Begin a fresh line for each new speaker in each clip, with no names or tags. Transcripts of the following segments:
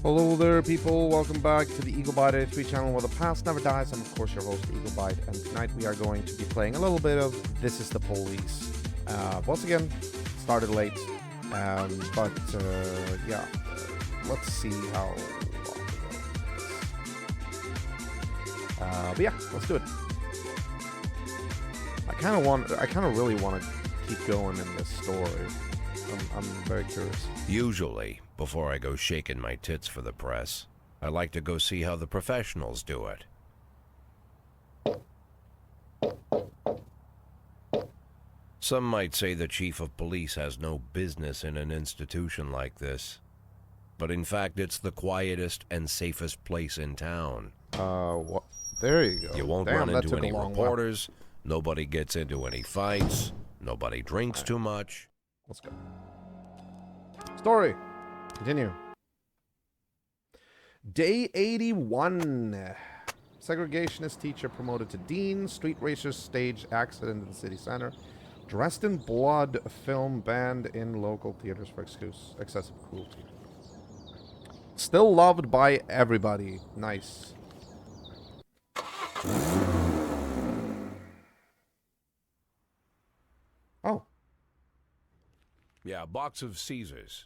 Hello there, people. Welcome back to the Eagle Bite 83 channel where the past never dies. I'm, of course, your host, Eagle Bite, and tonight we are going to be playing a little bit of This is the Police. Once again, started late, but yeah, let's see how long it goes. But yeah, let's do it. I kind of really want to keep going in this story. I'm very curious.
Usually, before I go shaking my tits for the press, I like to go see how the professionals do it. Some might say the chief of police has no business in an institution like this. But in fact, it's the quietest and safest place in town.
What? There you go.
You won't run into any reporters, nobody gets into any fights, nobody drinks too much.
Let's go. Story. Continue. Day 81. Segregationist teacher promoted to dean. Street racers stage accident in the city center. Dressed in blood film banned in local theaters for excessive cruelty. Still loved by everybody. Nice. Oh.
Yeah, a box of Caesars.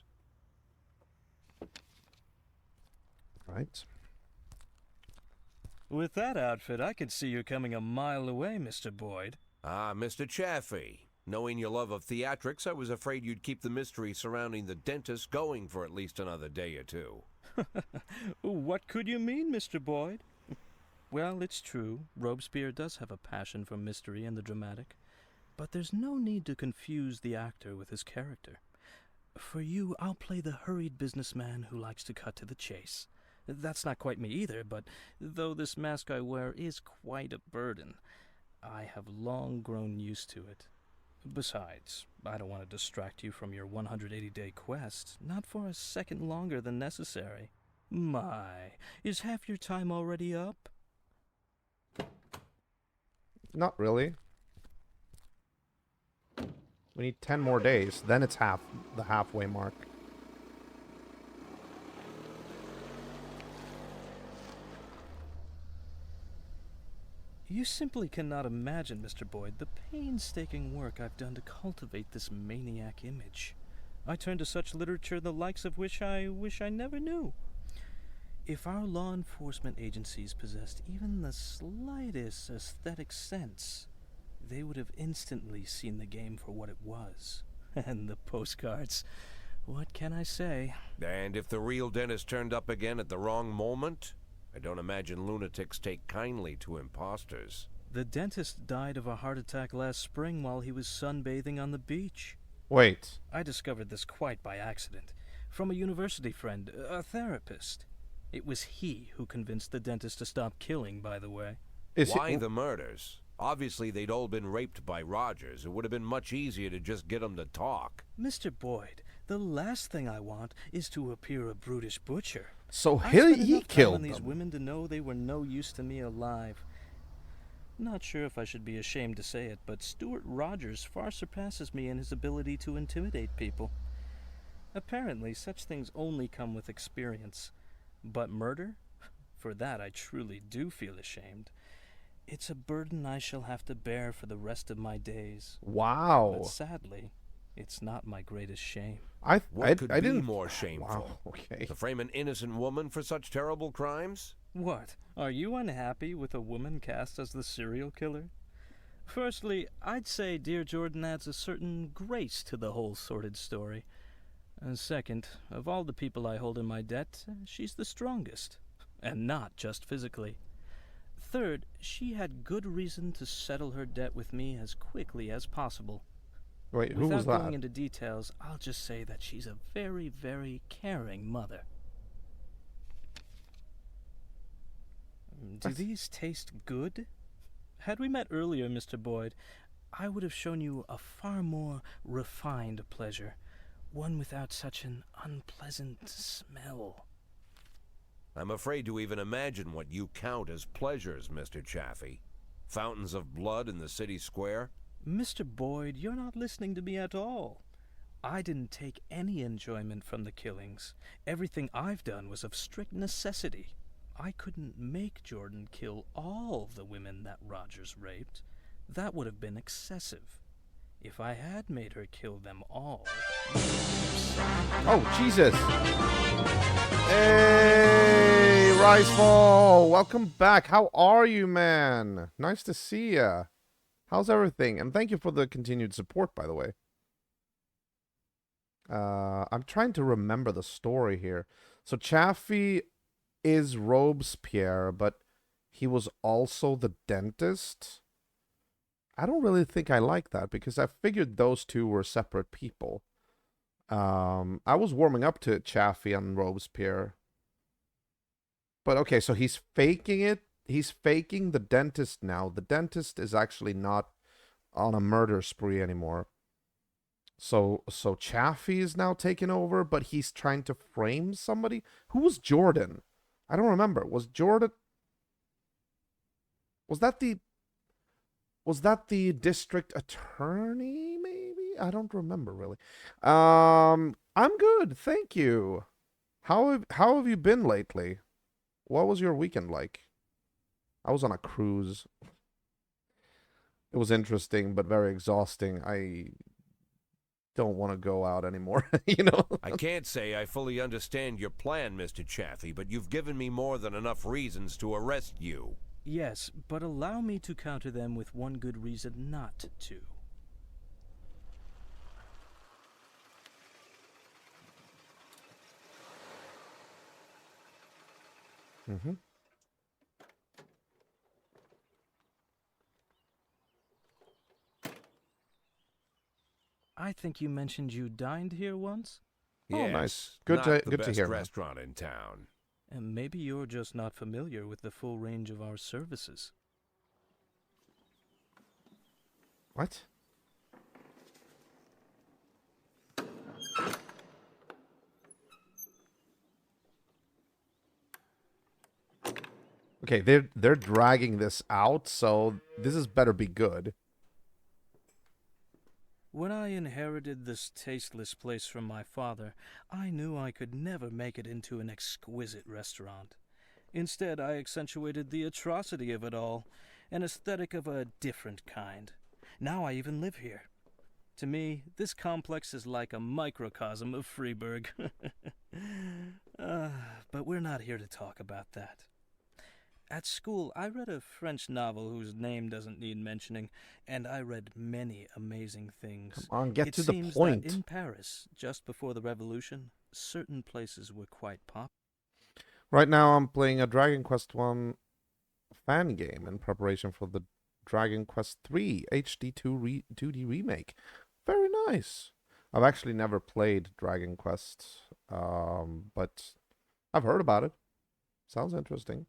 Right.
With that outfit, I could see you coming a mile away, Mr. Boyd.
Ah, Mr. Chaffee. Knowing your love of theatrics, I was afraid you'd keep the mystery surrounding the dentist going for at least another day or two.
What could you mean, Mr. Boyd? Well, it's true. Robespierre does have a passion for mystery and the dramatic. But there's no need to confuse the actor with his character. For you, I'll play the hurried businessman who likes to cut to the chase. That's not quite me either, but though this mask I wear is quite a burden, I have long grown used to it. Besides, I don't want to distract you from your 180-day quest, not for a second longer than necessary. My, is half your time already up?
Not really. We need 10 more days. Then it's the halfway mark.
You simply cannot imagine, Mr. Boyd, the painstaking work I've done to cultivate this maniac image. I turn to such literature the likes of which I wish I never knew. If our law enforcement agencies possessed even the slightest aesthetic sense, they would have instantly seen the game for what it was. And the postcards, what can I say?
And if the real dentist turned up again at the wrong moment, I don't imagine lunatics take kindly to imposters.
The dentist died of a heart attack last spring while he was sunbathing on the beach.
Wait.
I discovered this quite by accident, from a university friend, a therapist. It was he who convinced the dentist to stop killing, by the way.
Why the murders? Obviously, they'd all been raped by Rogers. It would have been much easier to just get them to
Mr.
talk.
Boyd, the last thing I want is to appear a brutish butcher.
So
he
killed
these
them.
women to know they were no use to me alive. Not sure if I should be ashamed to say it, but Stuart Rogers far surpasses me in his ability to intimidate people. Apparently, such things only come with experience. But murder? For that I truly do feel ashamed. It's a burden I shall have to bear for the rest of my days.
Wow.
But sadly, it's not my greatest shame.
What could be
didn't
more shameful?
Wow, okay.
To frame an innocent woman for such terrible crimes?
What? Are you unhappy with a woman cast as the serial killer? Firstly, I'd say Dear Jordan adds a certain grace to the whole sordid story. And second, of all the people I hold in my debt, she's the strongest. And not just physically. Third, she had good reason to settle her debt with me as quickly as possible.
Wait, who was
Without
that?
going into details, I'll just say that she's a very, very caring mother. Do these taste good? Had we met earlier, Mr. Boyd, I would have shown you a far more refined pleasure, one without such an unpleasant smell.
I'm afraid to even imagine what you count as pleasures, Mr. Chaffee. Fountains of blood in the city square?
Mr. Boyd, you're not listening to me at all. I didn't take any enjoyment from the killings. Everything I've done was of strict necessity. I couldn't make Jordan kill all the women that Rogers raped. That would have been excessive. If I had made her kill them all...
Oh, Jesus. Hey, Risefall. Welcome back. How are you, man? Nice to see ya. How's everything? And thank you for the continued support, by the way. I'm trying to remember the story here. So Chaffee is Robespierre, but he was also the dentist. I don't really think I like that because I figured those two were separate people. I was warming up to Chaffee and Robespierre. But okay, so he's faking it. He's faking the dentist now. The dentist is actually not on a murder spree anymore. So Chaffee is now taking over, but he's trying to frame somebody. Who was Jordan? I don't remember. Was Jordan... Was that the district attorney, maybe? I don't remember, really. I'm good, thank you. How have you been lately? What was your weekend like? I was on a cruise. It was interesting, but very exhausting. I don't want to go out anymore, you know?
I can't say I fully understand your plan, Mr. Chaffee, but you've given me more than enough reasons to arrest you.
Yes, but allow me to counter them with one good reason not to.
Mm-hmm.
I think you mentioned you dined here once?
Oh,
Yes,
nice. Good
not
to
the
good to
best
hear, man.
restaurant in town.
And maybe you're just not familiar with the full range of our services.
What? Okay, they're dragging this out, so this is better be good.
When I inherited this tasteless place from my father, I knew I could never make it into an exquisite restaurant. Instead, I accentuated the atrocity of it all, an aesthetic of a different kind. Now I even live here. To me, this complex is like a microcosm of Freeburg. But we're not here to talk about that. At school, I read a French novel whose name doesn't need mentioning, and I read many amazing things.
Come on, get
It
to the
seems
point.
that in Paris, just before the revolution, certain places were quite popular.
Right now, I'm playing a Dragon Quest 1 fan game in preparation for the Dragon Quest 3 HD 2D remake. Very nice. I've actually never played Dragon Quest, but I've heard about it. Sounds interesting.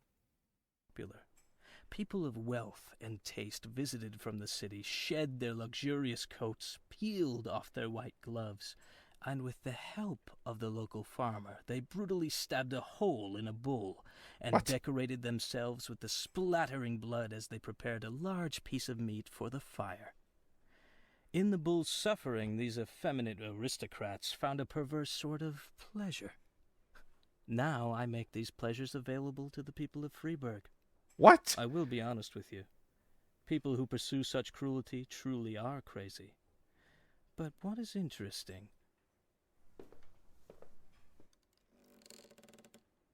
People of wealth and taste visited from the city, shed their luxurious coats, peeled off their white gloves, and with the help of the local farmer, they brutally stabbed a hole in a bull and
What?
decorated themselves with the splattering blood as they prepared a large piece of meat for the fire. In the bull's suffering, these effeminate aristocrats found a perverse sort of pleasure. Now I make these pleasures available to the people of Freeburg.
What?
I will be honest with you. People who pursue such cruelty truly are crazy. But what is interesting?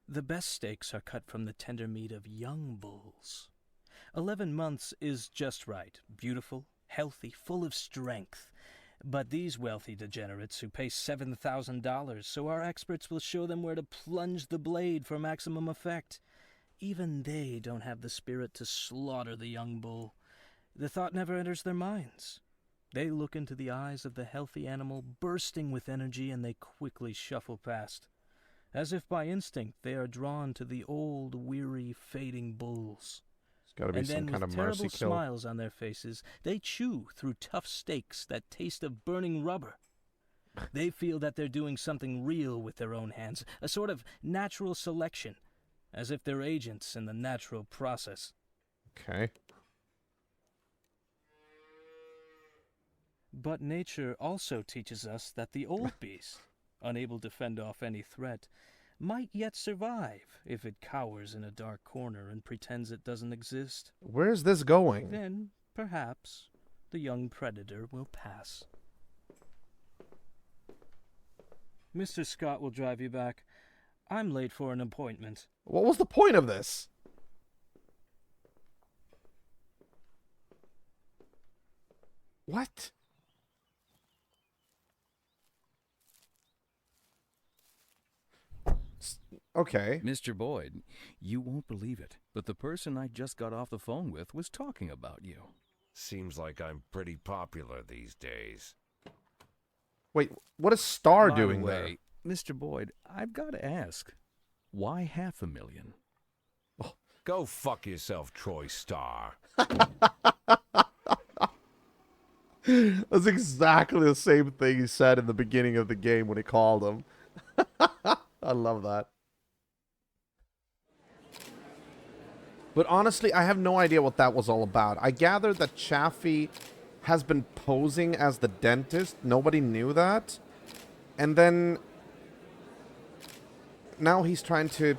The best steaks are cut from the tender meat of young bulls. 11 months is just right. Beautiful, healthy, full of strength. But these wealthy degenerates who pay $7,000, so our experts will show them where to plunge the blade for maximum effect. Even they don't have the spirit to slaughter the young bull. The thought never enters their minds. They look into the eyes of the healthy animal, bursting with energy, and they quickly shuffle past. As if by instinct, they are drawn to the old, weary, fading bulls.
It's got to be
And
some
then,
kind
with
of mercy
terrible
kill.
smiles on their faces, they chew through tough steaks that taste of burning rubber. They feel that they're doing something real with their own hands, a sort of natural selection, as if they're agents in the natural process.
Okay.
But nature also teaches us that the old beast, unable to fend off any threat, might yet survive if it cowers in a dark corner and pretends it doesn't exist.
Where's this going?
Then, perhaps, the young predator will pass. Mr. Scott will drive you back. I'm late for an appointment.
What was the point of this? What? Okay.
Mr. Boyd, you won't believe it, but the person I just got off the phone with was talking about you.
Seems like I'm pretty popular these days.
Wait, what is Star
By
doing
the
there?
way, Mr. Boyd, I've got to ask, why $500,000?
Go fuck yourself, Troy Star.
That's exactly the same thing he said in the beginning of the game when he called him. I love that. But honestly, I have no idea what that was all about. I gathered that Chaffee has been posing as the dentist. Nobody knew that. And then now he's trying to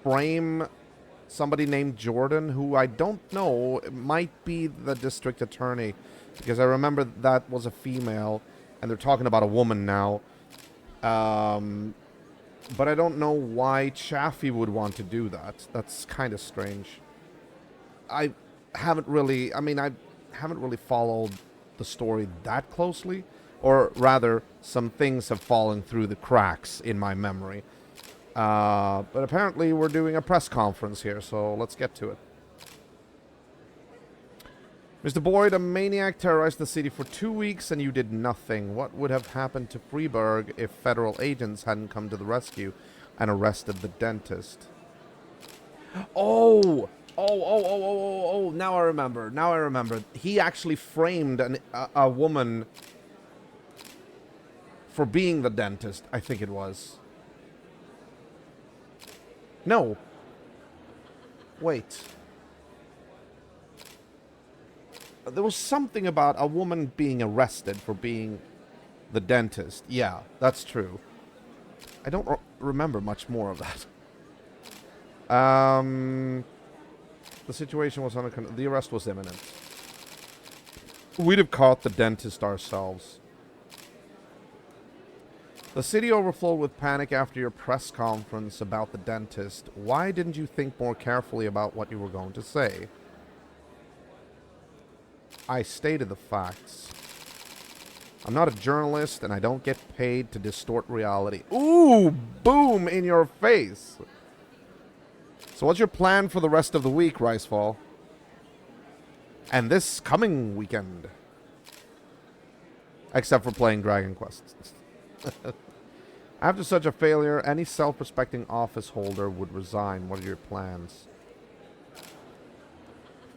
frame somebody named Jordan, who I don't know, it might be the district attorney, because I remember that was a female, and they're talking about a woman now. But I don't know why Chaffee would want to do that. That's kind of strange. I haven't really followed the story that closely, or rather, some things have fallen through the cracks in my memory. But apparently we're doing a press conference here, so let's get to it. Mr. Boyd, a maniac terrorized the city for 2 weeks and you did nothing. What would have happened to Freeburg if federal agents hadn't come to the rescue and arrested the dentist? Oh, now I remember. He actually framed a woman for being the dentist, I think it was. No. Wait. There was something about a woman being arrested for being the dentist. Yeah, that's true. I don't remember much more of that. The situation was under control. The arrest was imminent. We'd have caught the dentist ourselves. The city overflowed with panic after your press conference about the dentist. Why didn't you think more carefully about what you were going to say? I stated the facts. I'm not a journalist, and I don't get paid to distort reality. Ooh, boom in your face. So what's your plan for the rest of the week, Ricefall? And this coming weekend? Except for playing Dragon Quest. After such a failure, any self-respecting office holder would resign. What are your plans?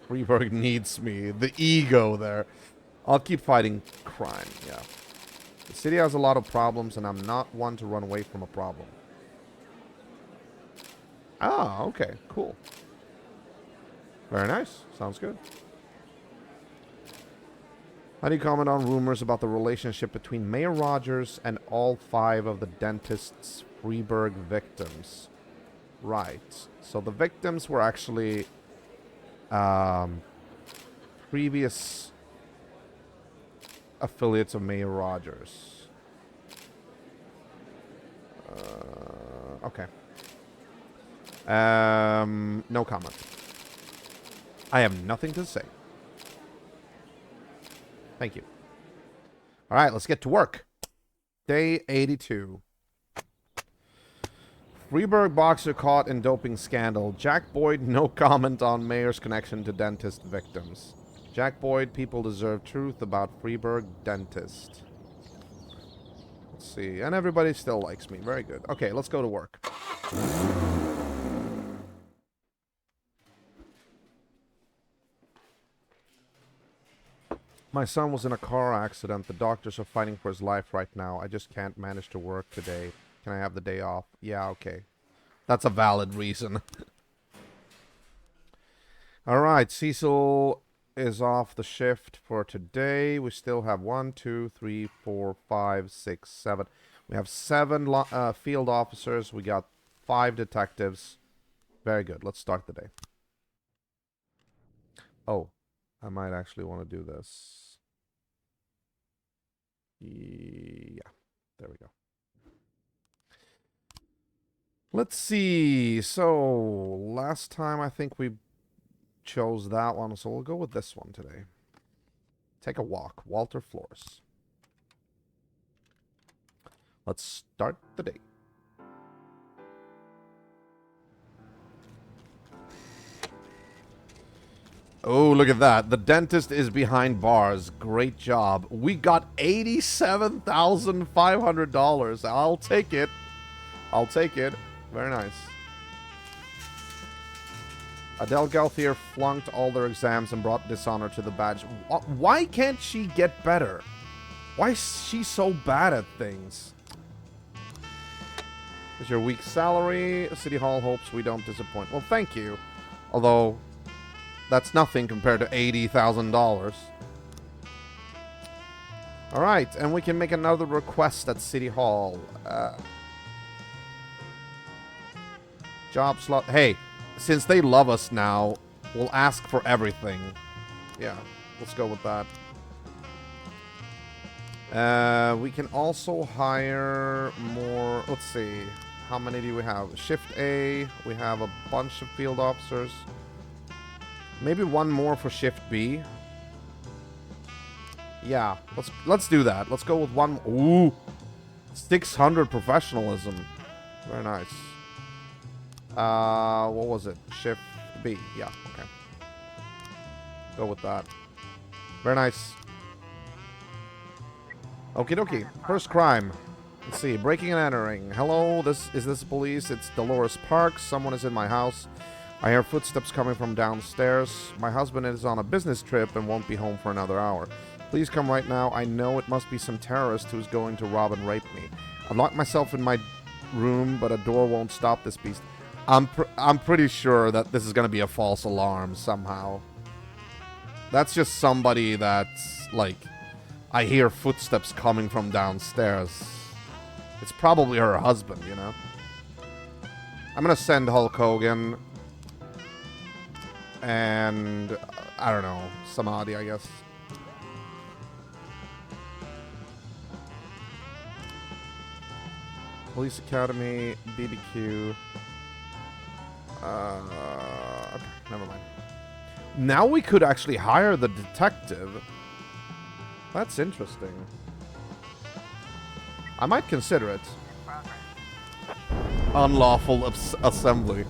Freeburg needs me. The ego there. I'll keep fighting crime, yeah. The city has a lot of problems, and I'm not one to run away from a problem. Ah, okay, cool. Very nice. Sounds good. How do you comment on rumors about the relationship between Mayor Rogers and all 5 of the dentist's Freeburg victims? Right. So the victims were actually previous affiliates of Mayor Rogers. Okay. No comment. I have nothing to say. Thank you. All right, let's get to work. Day 82. Freeburg boxer caught in doping scandal. Jack Boyd, no comment on mayor's connection to dentist victims. Jack Boyd, people deserve truth about Freeburg dentist. Let's see. And everybody still likes me. Very good. Okay, let's go to work. My son was in a car accident. The doctors are fighting for his life right now. I just can't manage to work today. Can I have the day off? Yeah, okay. That's a valid reason. All right, Cecil is off the shift for today. We still have 1, 2, 3, 4, 5, 6, 7. We have 7 field officers. We got 5 detectives. Very good. Let's start the day. Oh, I might actually want to do this. Yeah, there we go. Let's see. So, last time I think we chose that one, so we'll go with this one today. Take a walk. Walter Flores. Let's start the day. Oh, look at that. The dentist is behind bars. Great job. We got $87,500. I'll take it. I'll take it. Very nice. Adele Gauthier flunked all their exams and brought dishonor to the badge. Why can't she get better? Why is she so bad at things? Is your week's salary? City Hall hopes we don't disappoint. Well, thank you. Although, that's nothing compared to $80,000. Alright, and we can make another request at City Hall. Job slot. Hey, since they love us now, we'll ask for everything. Yeah, let's go with that. We can also hire more. Let's see. How many do we have? Shift A. We have a bunch of field officers. Maybe one more for Shift B. Yeah, let's do that. Let's go with one. Ooh, 600 professionalism. Very nice. What was it? Shift B. Yeah, okay. Go with that. Very nice. Okie dokie. First crime. Let's see. Breaking and entering. Hello, is this police? It's Dolores Parks. Someone is in my house. I hear footsteps coming from downstairs. My husband is on a business trip and won't be home for another hour. Please come right now. I know it must be some terrorist who's going to rob and rape me. I've locked myself in my room, but a door won't stop this beast. I'm pretty sure that this is going to be a false alarm somehow. That's just somebody that's, like, I hear footsteps coming from downstairs. It's probably her husband, you know? I'm going to send Hulk Hogan. And, I don't know, Samadhi, I guess. Police Academy, BBQ. Okay, never mind. Now we could actually hire the detective. That's interesting. I might consider it. Unlawful assembly.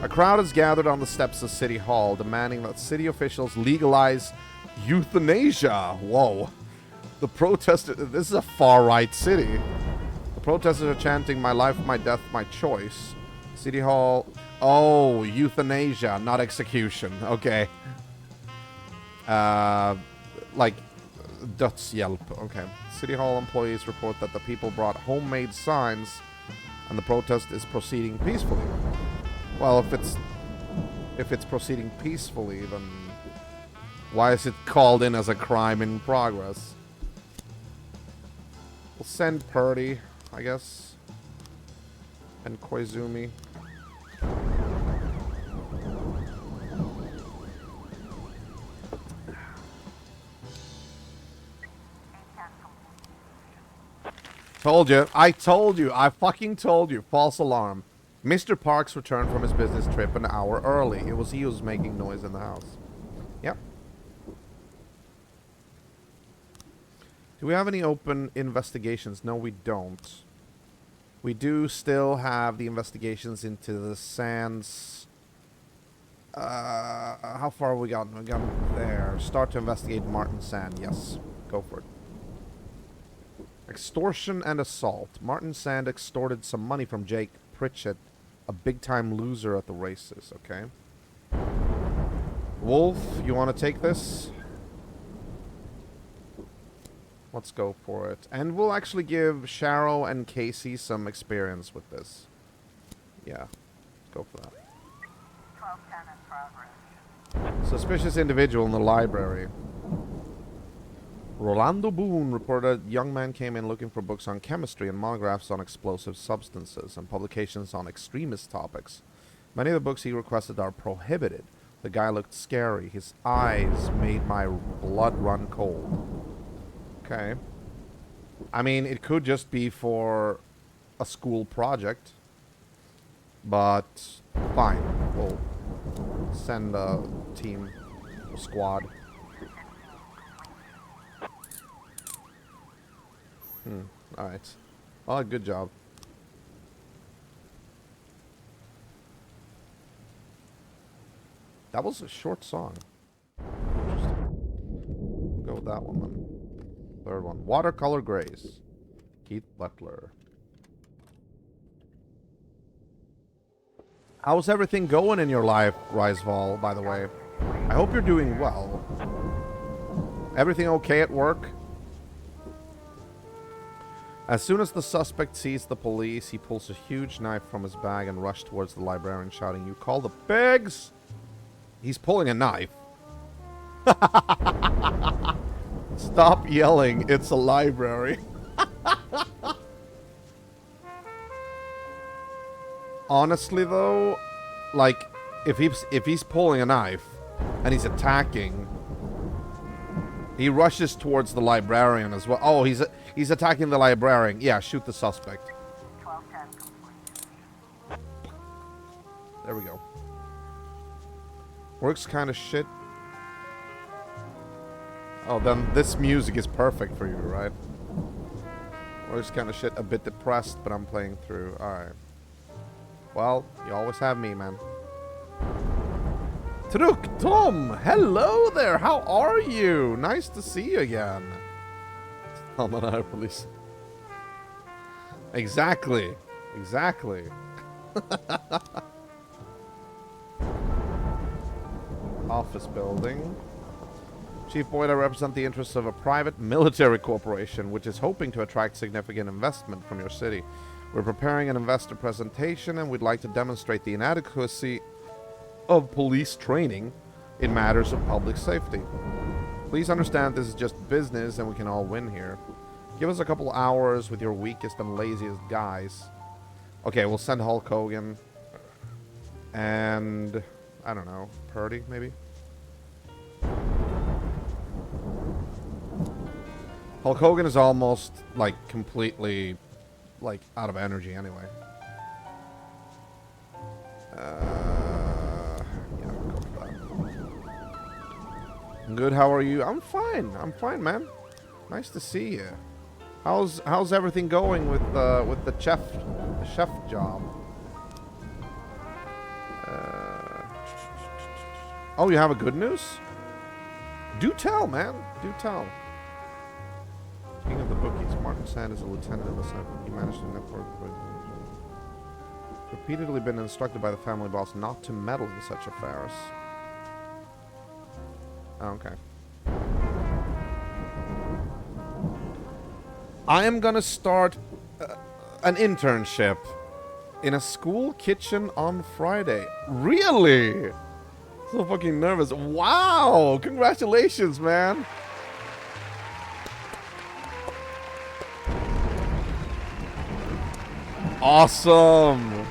A crowd is gathered on the steps of City Hall, demanding that city officials legalize euthanasia. Whoa. The protesters... This is a far-right city. The protesters are chanting, "My life, my death, my choice." City Hall... Oh, euthanasia, not execution. Okay. Like, dödshjälp. Okay. City Hall employees report that the people brought homemade signs and the protest is proceeding peacefully. Well, if it's proceeding peacefully, then why is it called in as a crime in progress? We'll send Purdy, I guess. And Koizumi. Told you. I told you. I fucking told you. False alarm. Mr. Parks returned from his business trip an hour early. It was he who was making noise in the house. Yep. Do we have any open investigations? No, we don't. We do still have the investigations into the Sands. How far have we gotten? We got there. Start to investigate Martin Sand. Yes. Go for it. Extortion and assault. Martin Sand extorted some money from Jake Pritchett, a big-time loser at the races. Okay. Wolf, you want to take this? Let's go for it. And we'll actually give Sharo and Casey some experience with this. Yeah. Let's go for that.
1210 in progress.
Suspicious individual in the library. Rolando Boone reported a young man came in looking for books on chemistry and monographs on explosive substances and publications on extremist topics. Many of the books he requested are prohibited. The guy looked scary. His eyes made my blood run cold. Okay. I mean, it could just be for a school project. But fine. We'll send a team, a squad. Alright. Oh, good job. That was a short song. Interesting. Go with that one then. Third one. Watercolor Grace. Keith Butler. How's everything going in your life, Riseval, by the way? I hope you're doing well. Everything okay at work? As soon as the suspect sees the police, he pulls a huge knife from his bag and rushes towards the librarian, shouting, "You call the pigs?" He's pulling a knife. Stop yelling, it's a library. Honestly though, like, if he's pulling a knife and he's attacking, he rushes towards the librarian as well. Oh, he's attacking the librarian. Yeah, shoot the suspect. There we go. Works kind of shit. Oh, then this music is perfect for you, right? Works kind of shit. A bit depressed, but I'm playing through. Alright. Well, you always have me, man. Truk Tom! Hello there! How are you? Nice to see you again. I'm on our police. Exactly. Exactly. Office building. Chief Boyd, I represent the interests of a private military corporation which is hoping to attract significant investment from your city. We're preparing an investor presentation and we'd like to demonstrate the inadequacy of police training in matters of public safety. Please understand this is just business and we can all win here. Give us a couple hours with your weakest and laziest guys. Okay, we'll send Hulk Hogan. And I don't know, Purdy maybe? Hulk Hogan is almost like completely like out of energy anyway. Yeah, go with that. Good, how are you? I'm fine. I'm fine, man. Nice to see you. How's everything going with the chef job? Oh, you have a good news? Do tell, man. Do tell. King of the bookies, Martin Sand is a lieutenant in the Senate. He managed to network with... Repeatedly been instructed by the family boss not to meddle in such affairs. Oh, okay. I am gonna start an internship in a school kitchen on Friday. Really? So fucking nervous. Wow! Congratulations, man! Awesome!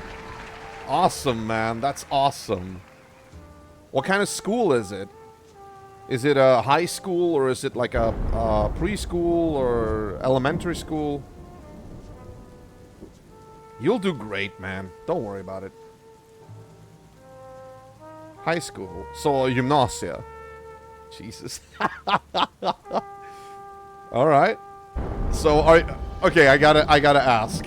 Awesome, man. That's awesome. What kind of school is it? Is it a high school or is it like a preschool or elementary school? You'll do great, man. Don't worry about it. High school. So, gymnasia. Jesus. Alright. So, okay, I gotta ask.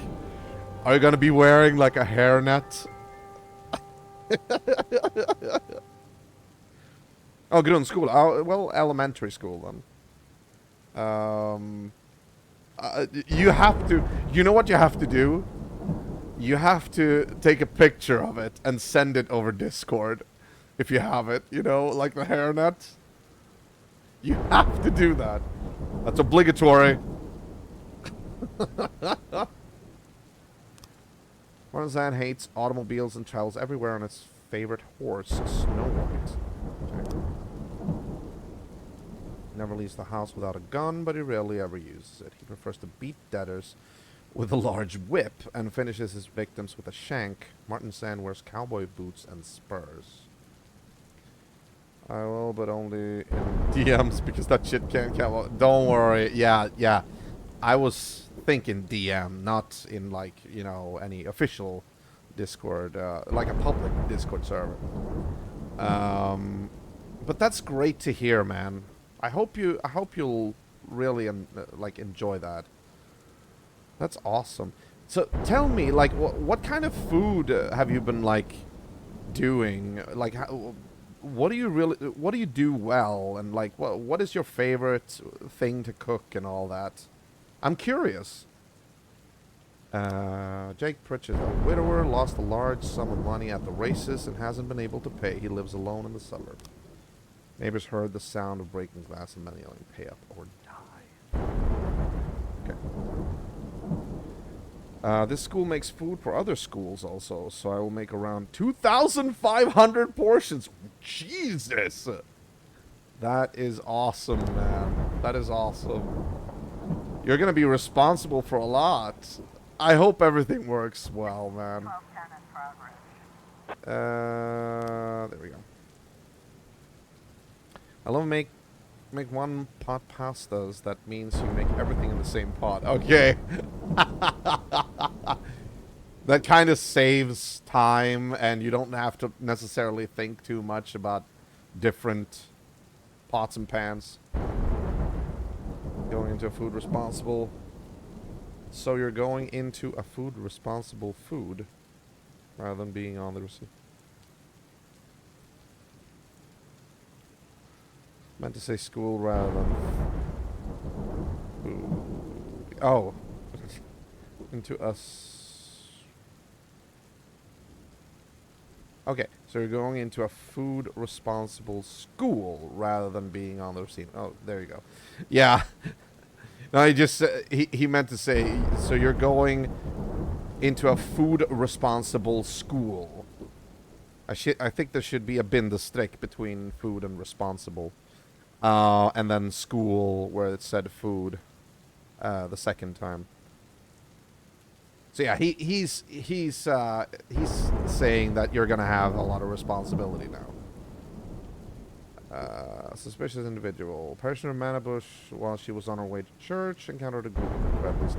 Are you gonna be wearing like a hairnet? Oh, grundskola. Oh, well, elementary school then. You have to... You know what you have to do? You have to take a picture of it and send it over Discord. If you have it, you know, like the hairnet. You have to do that. That's obligatory. Tarzan hates automobiles and travels everywhere on his favorite horse, Snow White. Okay. never leaves the house without a gun, but he rarely ever uses it. He prefers to beat debtors with a large whip and finishes his victims with a shank. Martin Sand wears cowboy boots and spurs. I will, but only in DMs because that shit can't count. Don't worry. Yeah. I was thinking DM, not in, like, you know, any official Discord, like a public Discord server. But that's great to hear, man. I hope you'll really like enjoy that. That's awesome. So tell me, like, what kind of food have you been like doing? Like, what do you do well, and like what is your favorite thing to cook and all that? I'm curious. Jake Pritchett, a widower, lost a large sum of money at the races and hasn't been able to pay. He lives alone in the suburb. Neighbors heard the sound of breaking glass and men yelling, "Pay up or die." Okay. This school makes food for other schools also, so I will make around 2,500 portions. Jesus! That is awesome, man. That is awesome. You're gonna be responsible for a lot. I hope everything works well, man. There we go. I love make one pot pastas. That means you make everything in the same pot. Okay. That kind of saves time, and you don't have to necessarily think too much about different pots and pans. Going into a food responsible. So you're going into a food responsible food rather than being on the receipt. Meant to say school rather than food. Oh. Into us. Okay, so you're going into a food responsible school rather than being on the receipt. Oh, there you go. Yeah. No, he just he meant to say, so you're going into a food responsible school. I think there should be a bindestrek between food and responsible, and then school where it said food, the second time. So yeah, he's saying that you're gonna have a lot of responsibility now. Suspicious individual. Parishioner Manabush, while she was on her way to church, encountered a group of incredibly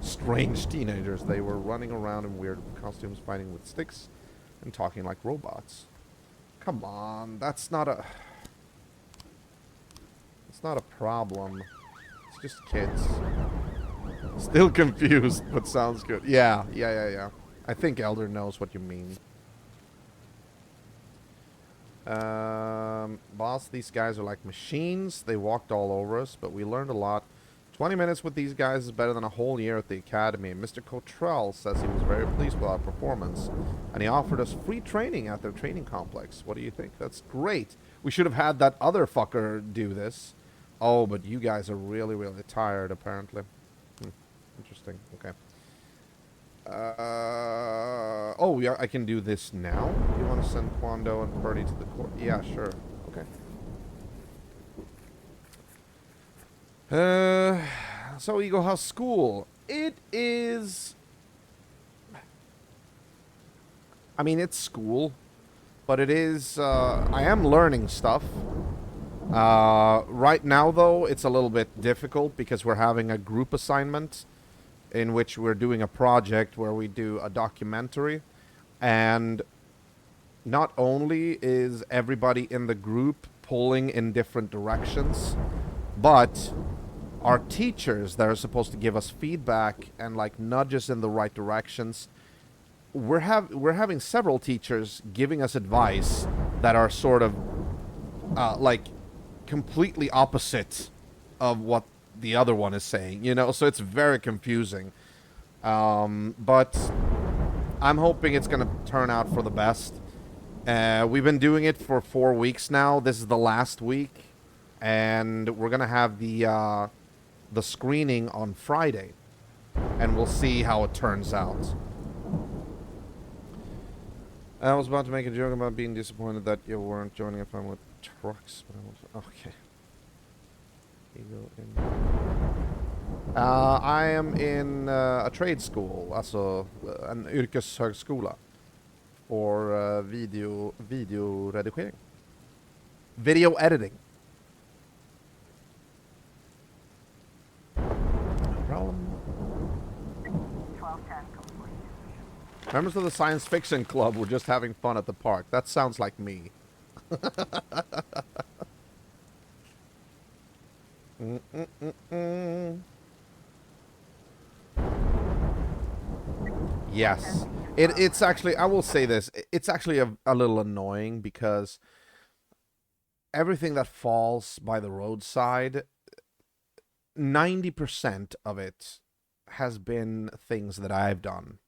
strange teenagers. They were running around in weird costumes, fighting with sticks, and talking like robots. Come on, that's not a problem. It's just kids. Still confused, but sounds good. Yeah. I think Elder knows what you mean. Boss, these guys are like machines. They walked all over us, but we learned a lot. 20 minutes with these guys is better than a whole year at the academy. Mr. Cottrell says he was very pleased with our performance, and he offered us free training at their training complex. What do you think? That's great. We should have had that other fucker do this. Oh, but you guys are really, really tired, apparently. Interesting. Okay. Oh, yeah, I can do this now? Do you want to send Quando and Purdy to the court? Yeah, sure. Okay. So Eagle House School. It is... I mean, it's school. But it is... I am learning stuff. Right now, though, it's a little bit difficult because we're having a group assignment in which we're doing a project where we do a documentary, and not only is everybody in the group pulling in different directions, but our teachers that are supposed to give us feedback and like nudge us in the right directions, we're having several teachers giving us advice that are sort of like completely opposite of what the other one is saying, you know, so it's very confusing. But I'm hoping it's going to turn out for the best. We've been doing it for 4 weeks now. This is the last week, and we're going to have the screening on Friday, and we'll see how it turns out. I was about to make a joke about being disappointed that you weren't joining a family with trucks, but I was... Okay. You go in. I am in a trade school, alltså en yrkeshögskola for videoredigering. Video editing. Members of the science fiction club were just having fun at the park. That sounds like me. Yes. It's actually, I will say this, it's actually a little annoying because everything that falls by the roadside, 90% of it has been things that I've done.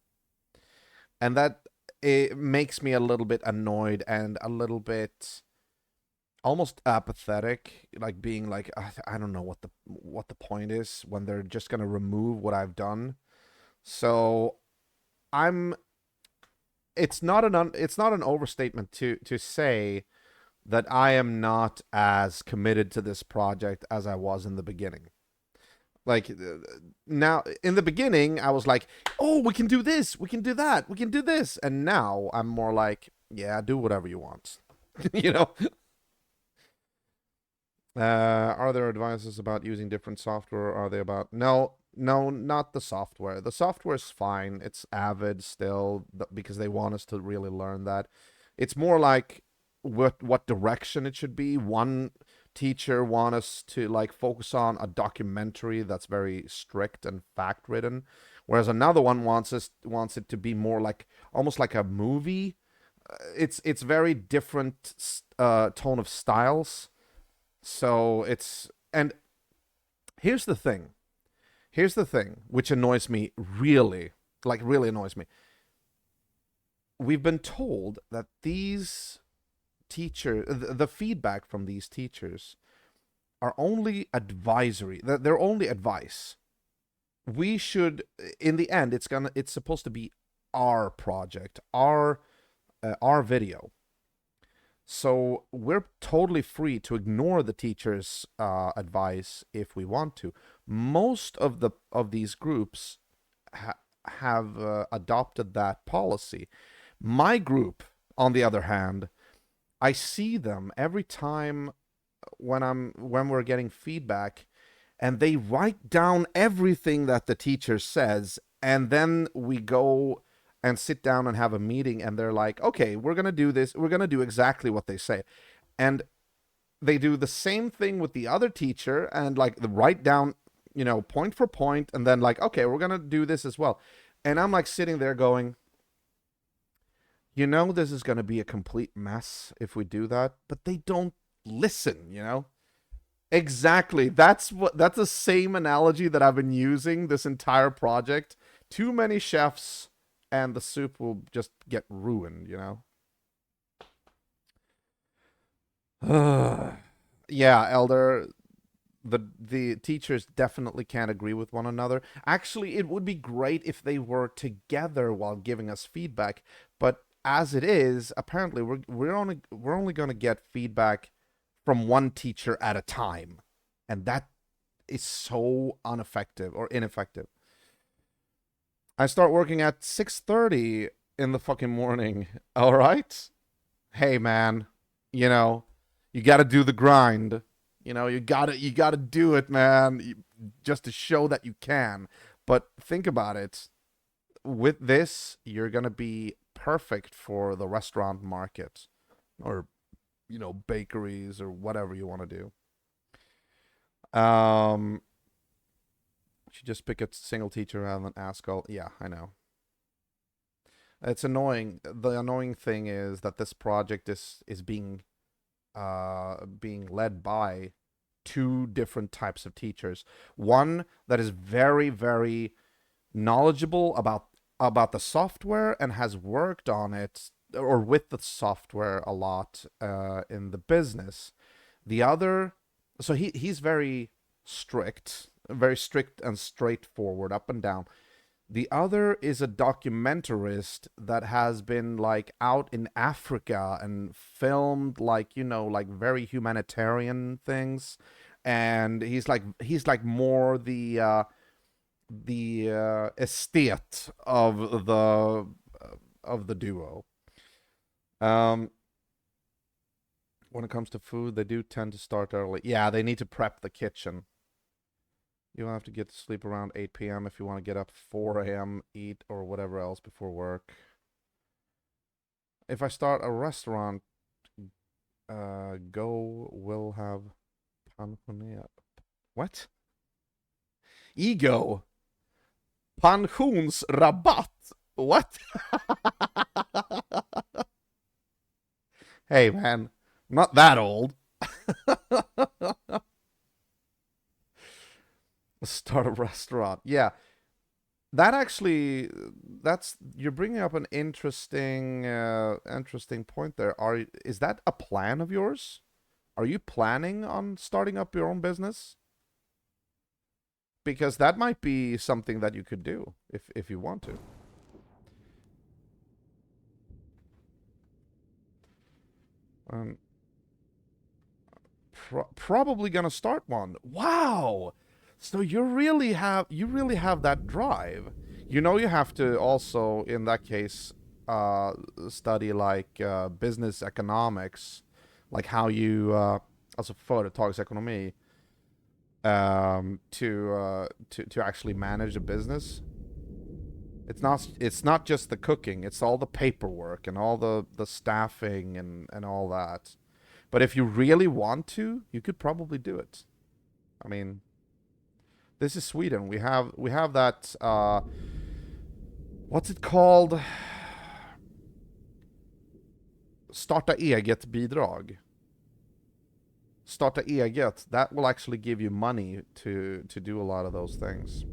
And that it makes me a little bit annoyed and a little bit almost apathetic, like being like, I don't know what the point is when they're just gonna remove what I've done. So it's not an overstatement to say that I am not as committed to this project as I was in the beginning. Like, now, in the beginning, I was like, oh, we can do this, we can do that, we can do this. And now I'm more like, yeah, do whatever you want. You know? Are there advices about using different software? Are they about... No, not the software. The software is fine. It's Avid still, because they want us to really learn that. It's more like what direction it should be. One teacher wants us to like focus on a documentary that's very strict and fact ridden, whereas another one wants it to be more like almost like a movie. It's very different tone of styles. So it's, and here's the thing which annoys me, really annoys me. We've been told that these the feedback from these teachers are only advisory. They're only advice. We should, in the end, it's supposed to be our project, our video. So we're totally free to ignore the teacher's advice if we want to. Most of these groups have adopted that policy. My group, on the other hand, I see them every time when we're getting feedback, and they write down everything that the teacher says, and then we go and sit down and have a meeting, and they're like, okay, we're gonna do this, we're gonna do exactly what they say. And they do the same thing with the other teacher, and like write down, point for point, and then like, okay, we're gonna do this as well. And I'm like sitting there going, this is going to be a complete mess if we do that, but they don't listen, Exactly. That's the same analogy that I've been using this entire project. Too many chefs and the soup will just get ruined, Yeah, Elder, the teachers definitely can't agree with one another. Actually, it would be great if they were together while giving us feedback, but as it is, apparently we're only going to get feedback from one teacher at a time, and that is so ineffective. I start working at 6:30 in the fucking morning. All right, hey man, you got to do the grind. You got to do it, man, just to show that you can. But think about it. With this, you're going to be perfect for the restaurant market, or bakeries, or whatever you want to do. Should just pick a single teacher rather than ask all. Yeah, I know. It's annoying. The annoying thing is that this project is being led by two different types of teachers. One that is very, very knowledgeable about the software and has worked on it or with the software a lot in the business. The other, so he's very strict and straightforward, up and down. The other is a documentarist that has been like out in Africa and filmed like very humanitarian things, and he's like more the estate of the duo. When it comes to food, they do tend to start early. Yeah, they need to prep the kitchen. You'll have to get to sleep around 8 p.m. if you want to get up 4 a.m., eat, or whatever else before work. If I start a restaurant, Go will have pensioner. What? Ego. Pensionsrabatt. What? Hey, man. I'm not that old. Start a restaurant. Yeah. That actually, you're bringing up an interesting point there. Is that a plan of yours? Are you planning on starting up your own business? Because that might be something that you could do if you want to. Probably gonna start one. Wow. So you really have that drive. You know, you have to also, in that case, study like business economics, like how you, alltså företagsekonomi, to actually manage a business. It's not just the cooking. It's all the paperwork and all the staffing and all that. But if you really want to, you could probably do it. I mean, this is Sweden. We have that. What's it called? Starta eget bidrag. Starta eget. That will actually give you money to do a lot of those things.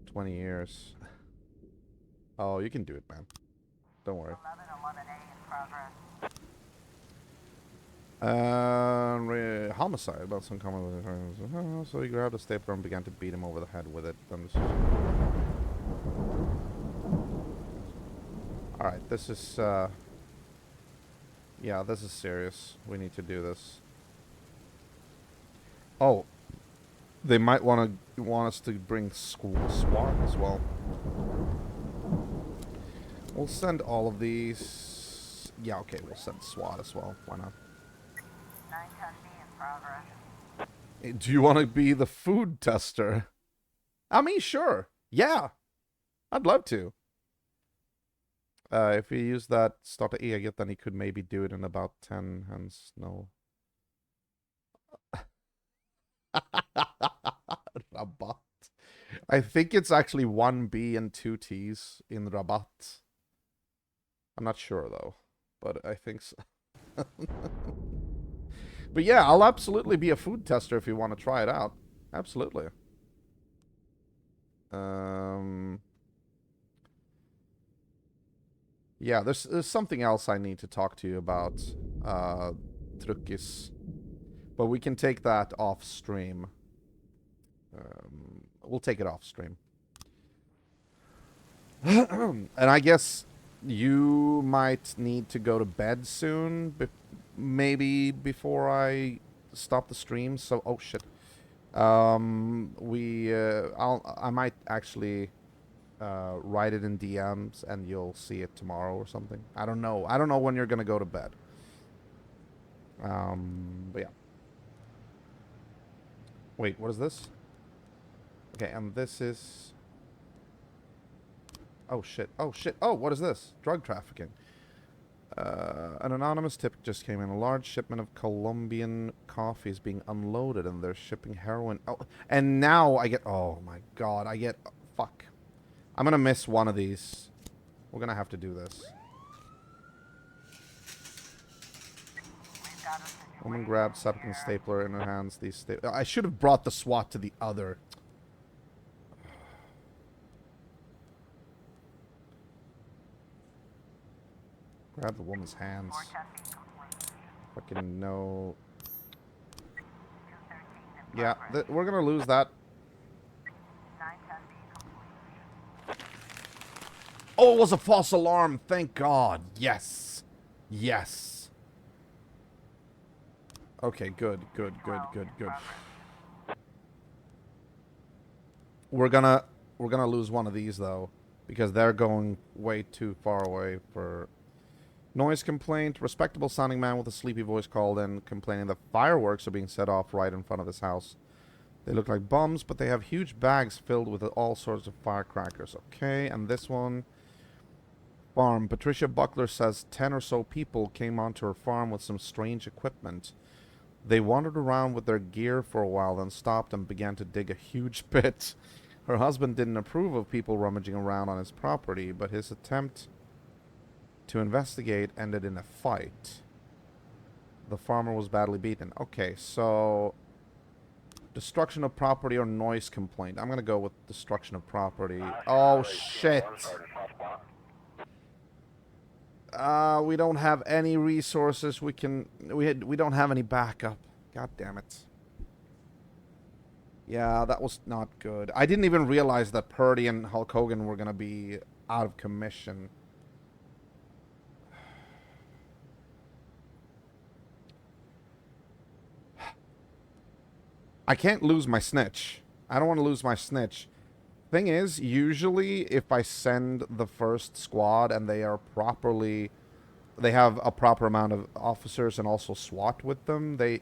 20 years. Oh, you can do it, man. Don't worry.
1111A in progress.
Homicide about some common. So he grabbed a stapler and began to beat him over the head with it. Alright, this is yeah, this is serious. We need to do this. Oh, they might want us to bring SWAT as well. We'll send all of these. Yeah, okay, we'll send SWAT as well. Why not?
910B in progress.
Do you want to be the food tester? I mean, sure. Yeah. I'd love to. If we use that starta eget, then he could maybe do it in about 10 hands. No. Rabatt. I think it's actually 1 B and 2 T's in rabatt. I'm not sure, though. But I think so. But yeah, I'll absolutely be a food tester if you want to try it out. Absolutely. Yeah, there's something else I need to talk to you about, Truckis. But we can take that off stream. We'll take it off stream. And I guess you might need to go to bed soon, maybe before I stop the stream. So, oh shit. I might actually write it in DMs and you'll see it tomorrow or something. I don't know. I don't know when you're gonna go to bed. But yeah. Wait, what is this? Okay, and this is... Oh shit. Oh shit. Oh, what is this? Drug trafficking. An anonymous tip just came in. A large shipment of Colombian coffee is being unloaded and they're shipping heroin. Oh, and now I get... Oh my god, I get... Fuck. I'm gonna miss one of these. We're gonna have to do this. Woman grabbed Sapkin stapler in her hands. I should have brought the SWAT to the other. Grab the woman's hands. Fucking no. Yeah, we're gonna lose that. Oh, it was a false alarm. Thank God. Yes. Yes. Okay, good. We're gonna lose one of these though, because they're going way too far away for noise complaint. Respectable sounding man with a sleepy voice called in, complaining that fireworks are being set off right in front of his house. They look like bombs, but they have huge bags filled with all sorts of firecrackers. Okay, and this one. Farm. Patricia Buckler says 10 or so people came onto her farm with some strange equipment. They wandered around with their gear for a while, then stopped and began to dig a huge pit. Her husband didn't approve of people rummaging around on his property, but his attempt to investigate ended in a fight. The farmer was badly beaten. Okay, so destruction of property or noise complaint. I'm gonna go with destruction of property. Oh shit! We don't have any resources. We don't have any backup. God damn it. Yeah, that was not good. I didn't even realize that Purdy and Hulk Hogan were gonna be out of commission. I can't lose my snitch. I don't want to lose my snitch. Thing is, usually if I send the first squad and they are properly, they have a proper amount of officers and also SWAT with them, they,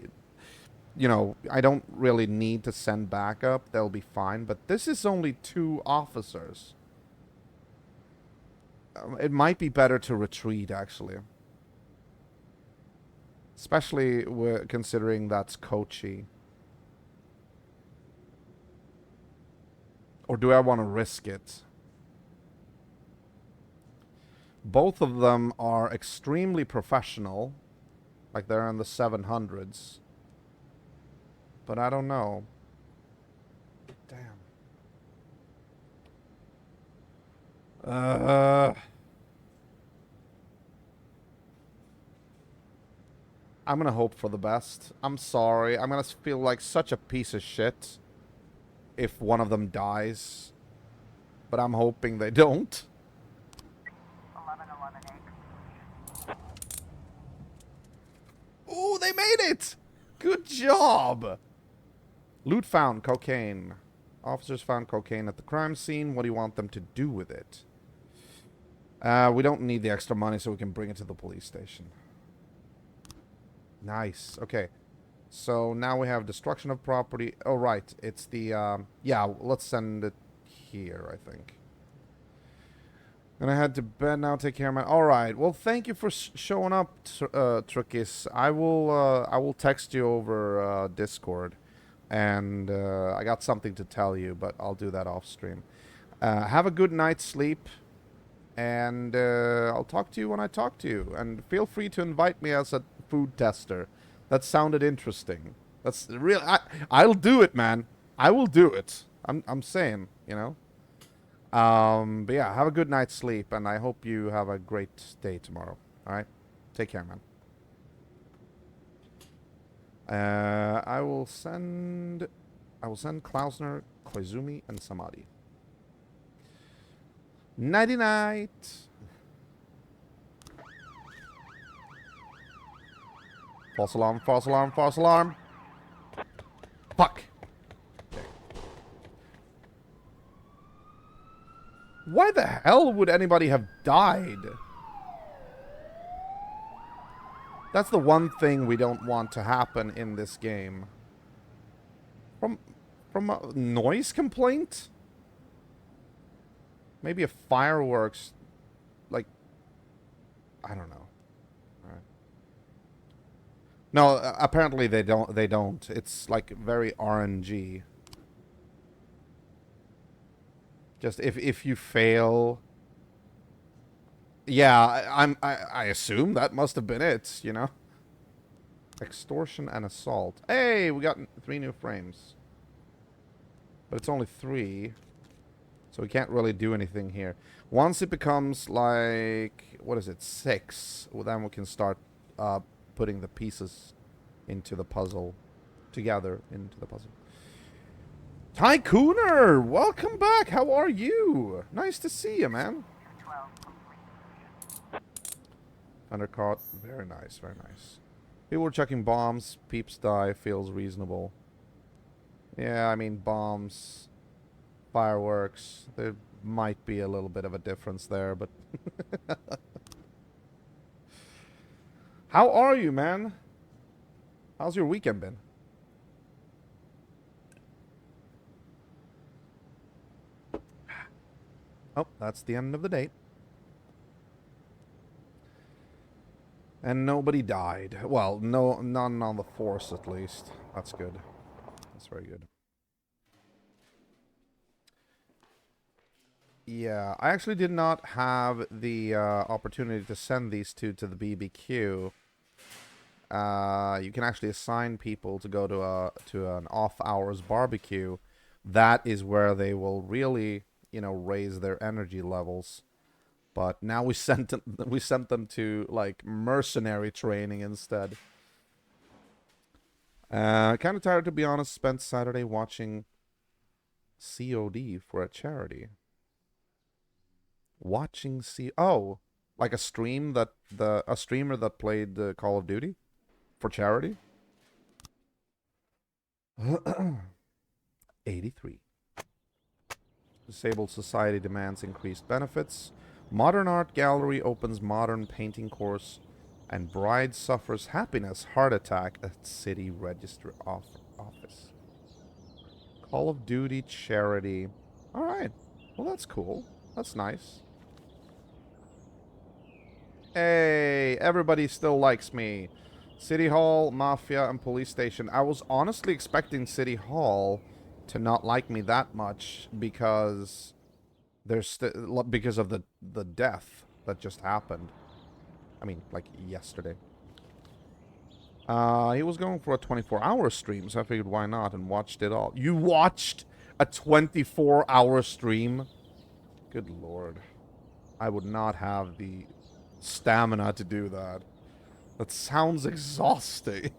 you know, I don't really need to send backup. They'll be fine. But this is only 2 officers. It might be better to retreat, actually. Especially considering that's Kochi. Or do I want to risk it? Both of them are extremely professional. Like they're in the 700s. But I don't know. Damn. I'm gonna hope for the best. I'm sorry. I'm gonna feel like such a piece of shit if one of them dies. But I'm hoping they don't.
1111
Ooh, they made it! Good job! Loot found. Cocaine. Officers found cocaine at the crime scene. What do you want them to do with it? We don't need the extra money, so we can bring it to the police station. Nice. Okay. So now we have destruction of property. Oh, right. It's the, yeah, let's send it here, I think. And I had to bed now. Take care, man. All right. Well, thank you for showing up, Trukis. I will text you over Discord. And I got something to tell you, but I'll do that off stream. Have a good night's sleep. And I'll talk to you when I talk to you. And feel free to invite me as a food tester. That sounded interesting. That's real. I'll do it, man. I will do it. I'm saying, you know. But yeah, have a good night's sleep, and I hope you have a great day tomorrow. All right, take care, man. I will send Klausner, Koizumi, and Samadhi. Nighty night. False alarm, false alarm, false alarm. Fuck. Okay. Why the hell would anybody have died? That's the one thing we don't want to happen in this game. From a noise complaint? Maybe a fireworks, like, I don't know. No, apparently they don't. It's like very RNG. Just if you fail. Yeah, I assume that must have been it, you know. Extortion and assault. Hey, we got 3 new frames. But it's only 3. So we can't really do anything here. Once it becomes like, what is it, 6, well, then we can start putting the pieces into the puzzle together into the puzzle. Tycooner, welcome back. How are you? Nice to see you, man.
212 complete.
Undercaught. Very nice, very nice. People were checking bombs. Peeps die. Feels reasonable. Yeah, I mean, bombs, fireworks. There might be a little bit of a difference there, but... How are you, man? How's your weekend been? Oh, that's the end of the date. And nobody died. Well, none on the force, at least. That's good. That's very good. Yeah, I actually did not have the opportunity to send these two to the BBQ. You can actually assign people to go to an off-hours barbecue. That is where they will really, you know, raise their energy levels. But now we sent them to like mercenary training instead. Kind of tired, to be honest. Spent Saturday watching COD for a charity. Watching like a stream that a streamer that played Call of Duty for charity. 83. Disabled society demands increased benefits. Modern art gallery opens modern painting course, and bride suffers happiness heart attack at city register office. Call of Duty charity. All right. Well, that's cool. That's nice. Hey, everybody still likes me. City Hall, Mafia, and Police Station. I was honestly expecting City Hall to not like me that much because because of the death that just happened. I mean, like yesterday. He was going for a 24-hour stream, so I figured why not, and watched it all. You watched a 24-hour stream? Good lord. I would not have the stamina to do that. That sounds exhausting.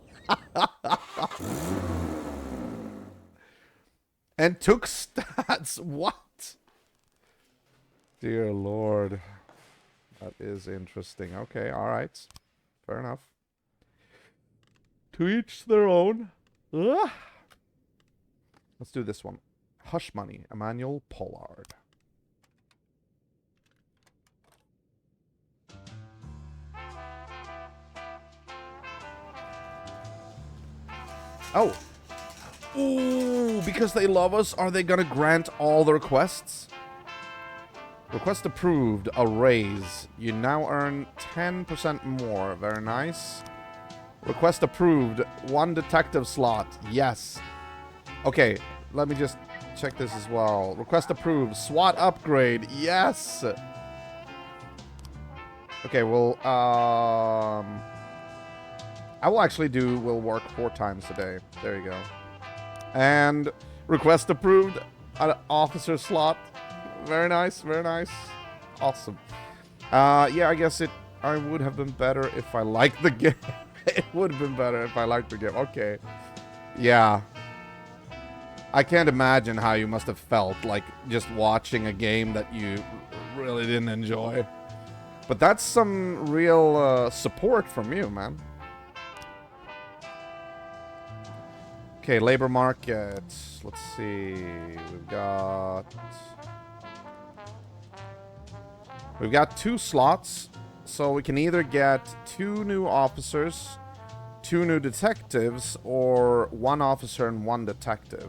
And took stats. What? Dear lord. That is interesting. Okay, alright. Fair enough. To each their own. Ugh. Let's do this one. Hush Money, Emmanuel Pollard. Oh. Ooh, because they love us, are they gonna grant all the requests? Request approved, a raise. You now earn 10% more. Very nice. Request approved, 1 detective slot. Yes. Okay, let me just check this as well. Request approved, SWAT upgrade. Yes. Okay, well, I will actually will work 4 times a day. There you go. And request approved, an officer slot. Very nice, very nice. Awesome. Yeah, I guess I would have been better if I liked the game. It would have been better if I liked the game. Okay. Yeah. I can't imagine how you must have felt, like, just watching a game that you really didn't enjoy. But that's some real support from you, man. Okay, labor market. Let's see. We've got 2 slots, so we can either get 2 new officers, 2 new detectives, or 1 officer and 1 detective.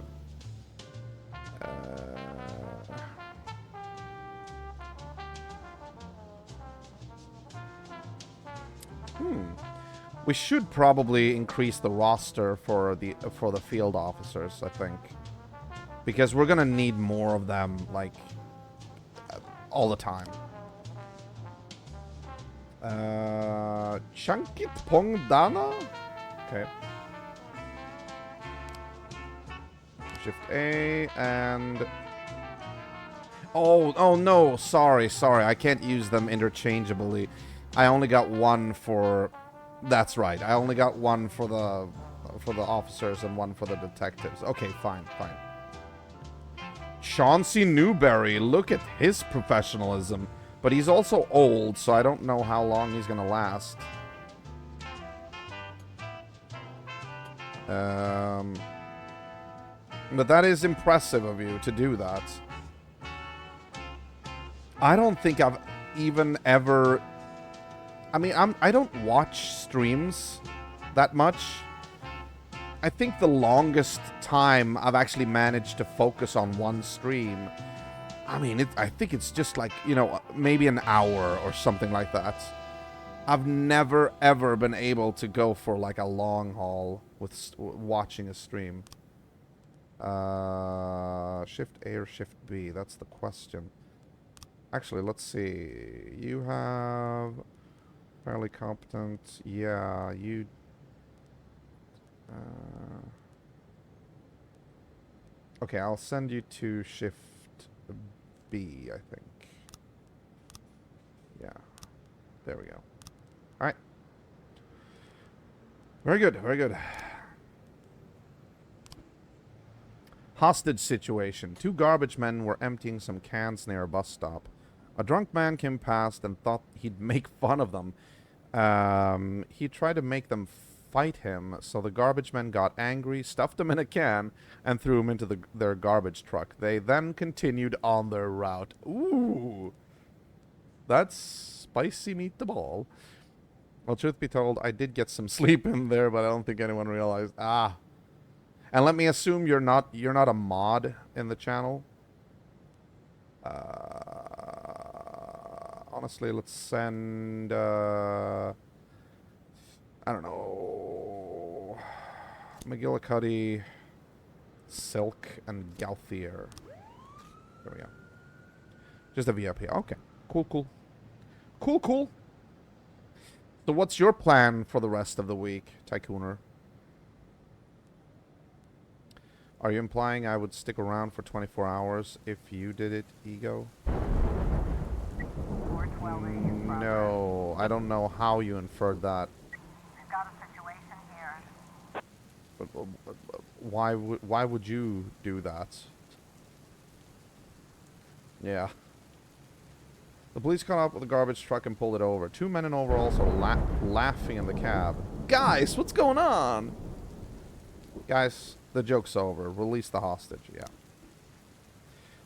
We should probably increase the roster for the field officers, I think, because we're gonna need more of them, like, all the time. Chankit Pong Dana? Okay. Shift A and... Oh no, sorry. I can't use them interchangeably. I only got 1 for... That's right. I only got 1 for the officers and 1 for the detectives. Okay, fine. Chauncey Newberry, look at his professionalism. But he's also old, so I don't know how long he's gonna last. But that is impressive of you to do that. I don't think I've even ever... I mean, I don't watch streams that much. I think the longest time I've actually managed to focus on one stream, I mean, I think it's just like, you know, maybe an hour or something like that. I've never, ever been able to go for like a long haul with watching a stream. Shift A or Shift B? That's the question. Actually, let's see. You have fairly competent. Yeah, you. Okay, I'll send you to Shift B, I think. Yeah. There we go. All right. Very good, very good. Hostage situation. 2 garbage men were emptying some cans near a bus stop. A drunk man came past and thought he'd make fun of them. He tried to make them fight him, so the garbage men got angry, stuffed him in a can, and threw him into their garbage truck. They then continued on their route. Ooh. That's spicy meatball. Well, truth be told, I did get some sleep in there, but I don't think anyone realized. Ah. And let me assume you're not a mod in the channel. Honestly, let's send I don't know, McGillicuddy, Silk, and Galthier. There we go. Just a VIP. Okay. Cool, cool. Cool, cool. So what's your plan for the rest of the week, Tycooner? Are you implying I would stick around for 24 hours if you did it, Ego? No, I don't know how you inferred that.
We've got a situation here.
But why would you do that? Yeah. The police caught up with a garbage truck and pulled it over. 2 men in overalls are laughing in the cab. Guys, what's going on? Guys, the joke's over. Release the hostage, yeah.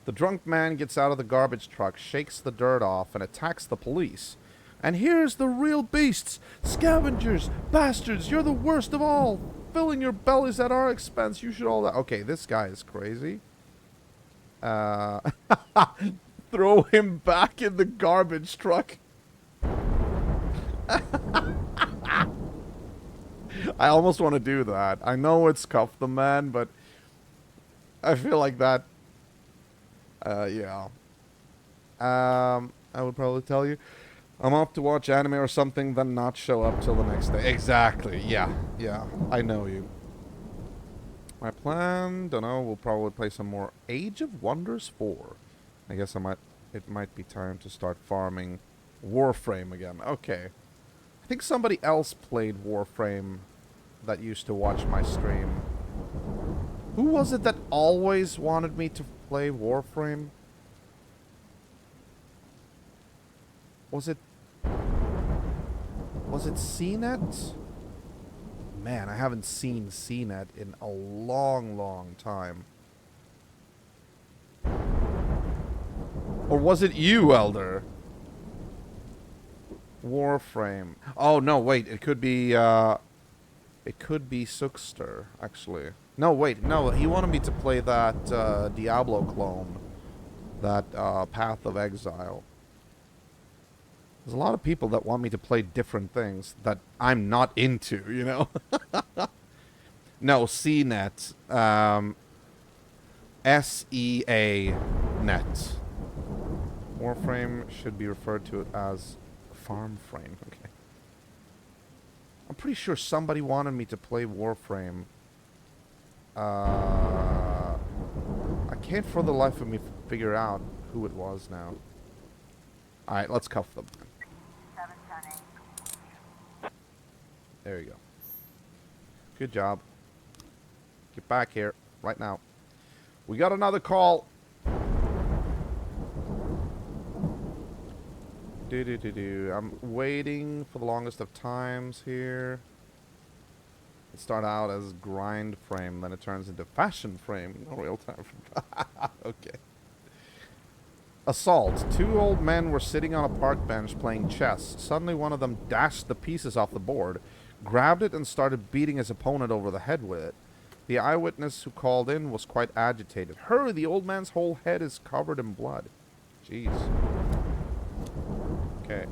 The drunk man gets out of the garbage truck, shakes the dirt off, and attacks the police. And here's the real beasts! Scavengers! Bastards! You're the worst of all! Filling your bellies at our expense, you should all die. Okay, this guy is crazy. Throw him back in the garbage truck. I almost want to do that. I know it's Cuff the Man, but I feel like that. Yeah. I would probably tell you, I'm off to watch anime or something, then not show up till the next day. Exactly. Yeah. Yeah. I know you. My plan, don't know, we'll probably play some more Age of Wonders 4. I guess it might be time to start farming Warframe again. Okay. I think somebody else played Warframe that used to watch my stream. Who was it that always wanted me to play Warframe? Was it CNET? Man, I haven't seen CNET in a long, long time. Or was it you, Elder? Warframe. Oh no, wait. It could be Sookster, actually. No, wait. No, he wanted me to play that Diablo clone, that Path of Exile. There's a lot of people that want me to play different things that I'm not into, you know? No, CNET. SEA net. Warframe should be referred to as Farm Frame. Okay. I'm pretty sure somebody wanted me to play Warframe. I can't for the life of me figure out who it was now. Alright, let's cuff them. There you go. Good job. Get back here right now. We got another call. I'm waiting for the longest of times here. It started out as grind frame, then it turns into fashion frame. No real time. Okay. Assault. Two old men were sitting on a park bench playing chess. Suddenly one of them dashed the pieces off the board, grabbed it and started beating his opponent over the head with it. The eyewitness who called in was quite agitated. Hurry, the old man's whole head is covered in blood. Jeez. Okay.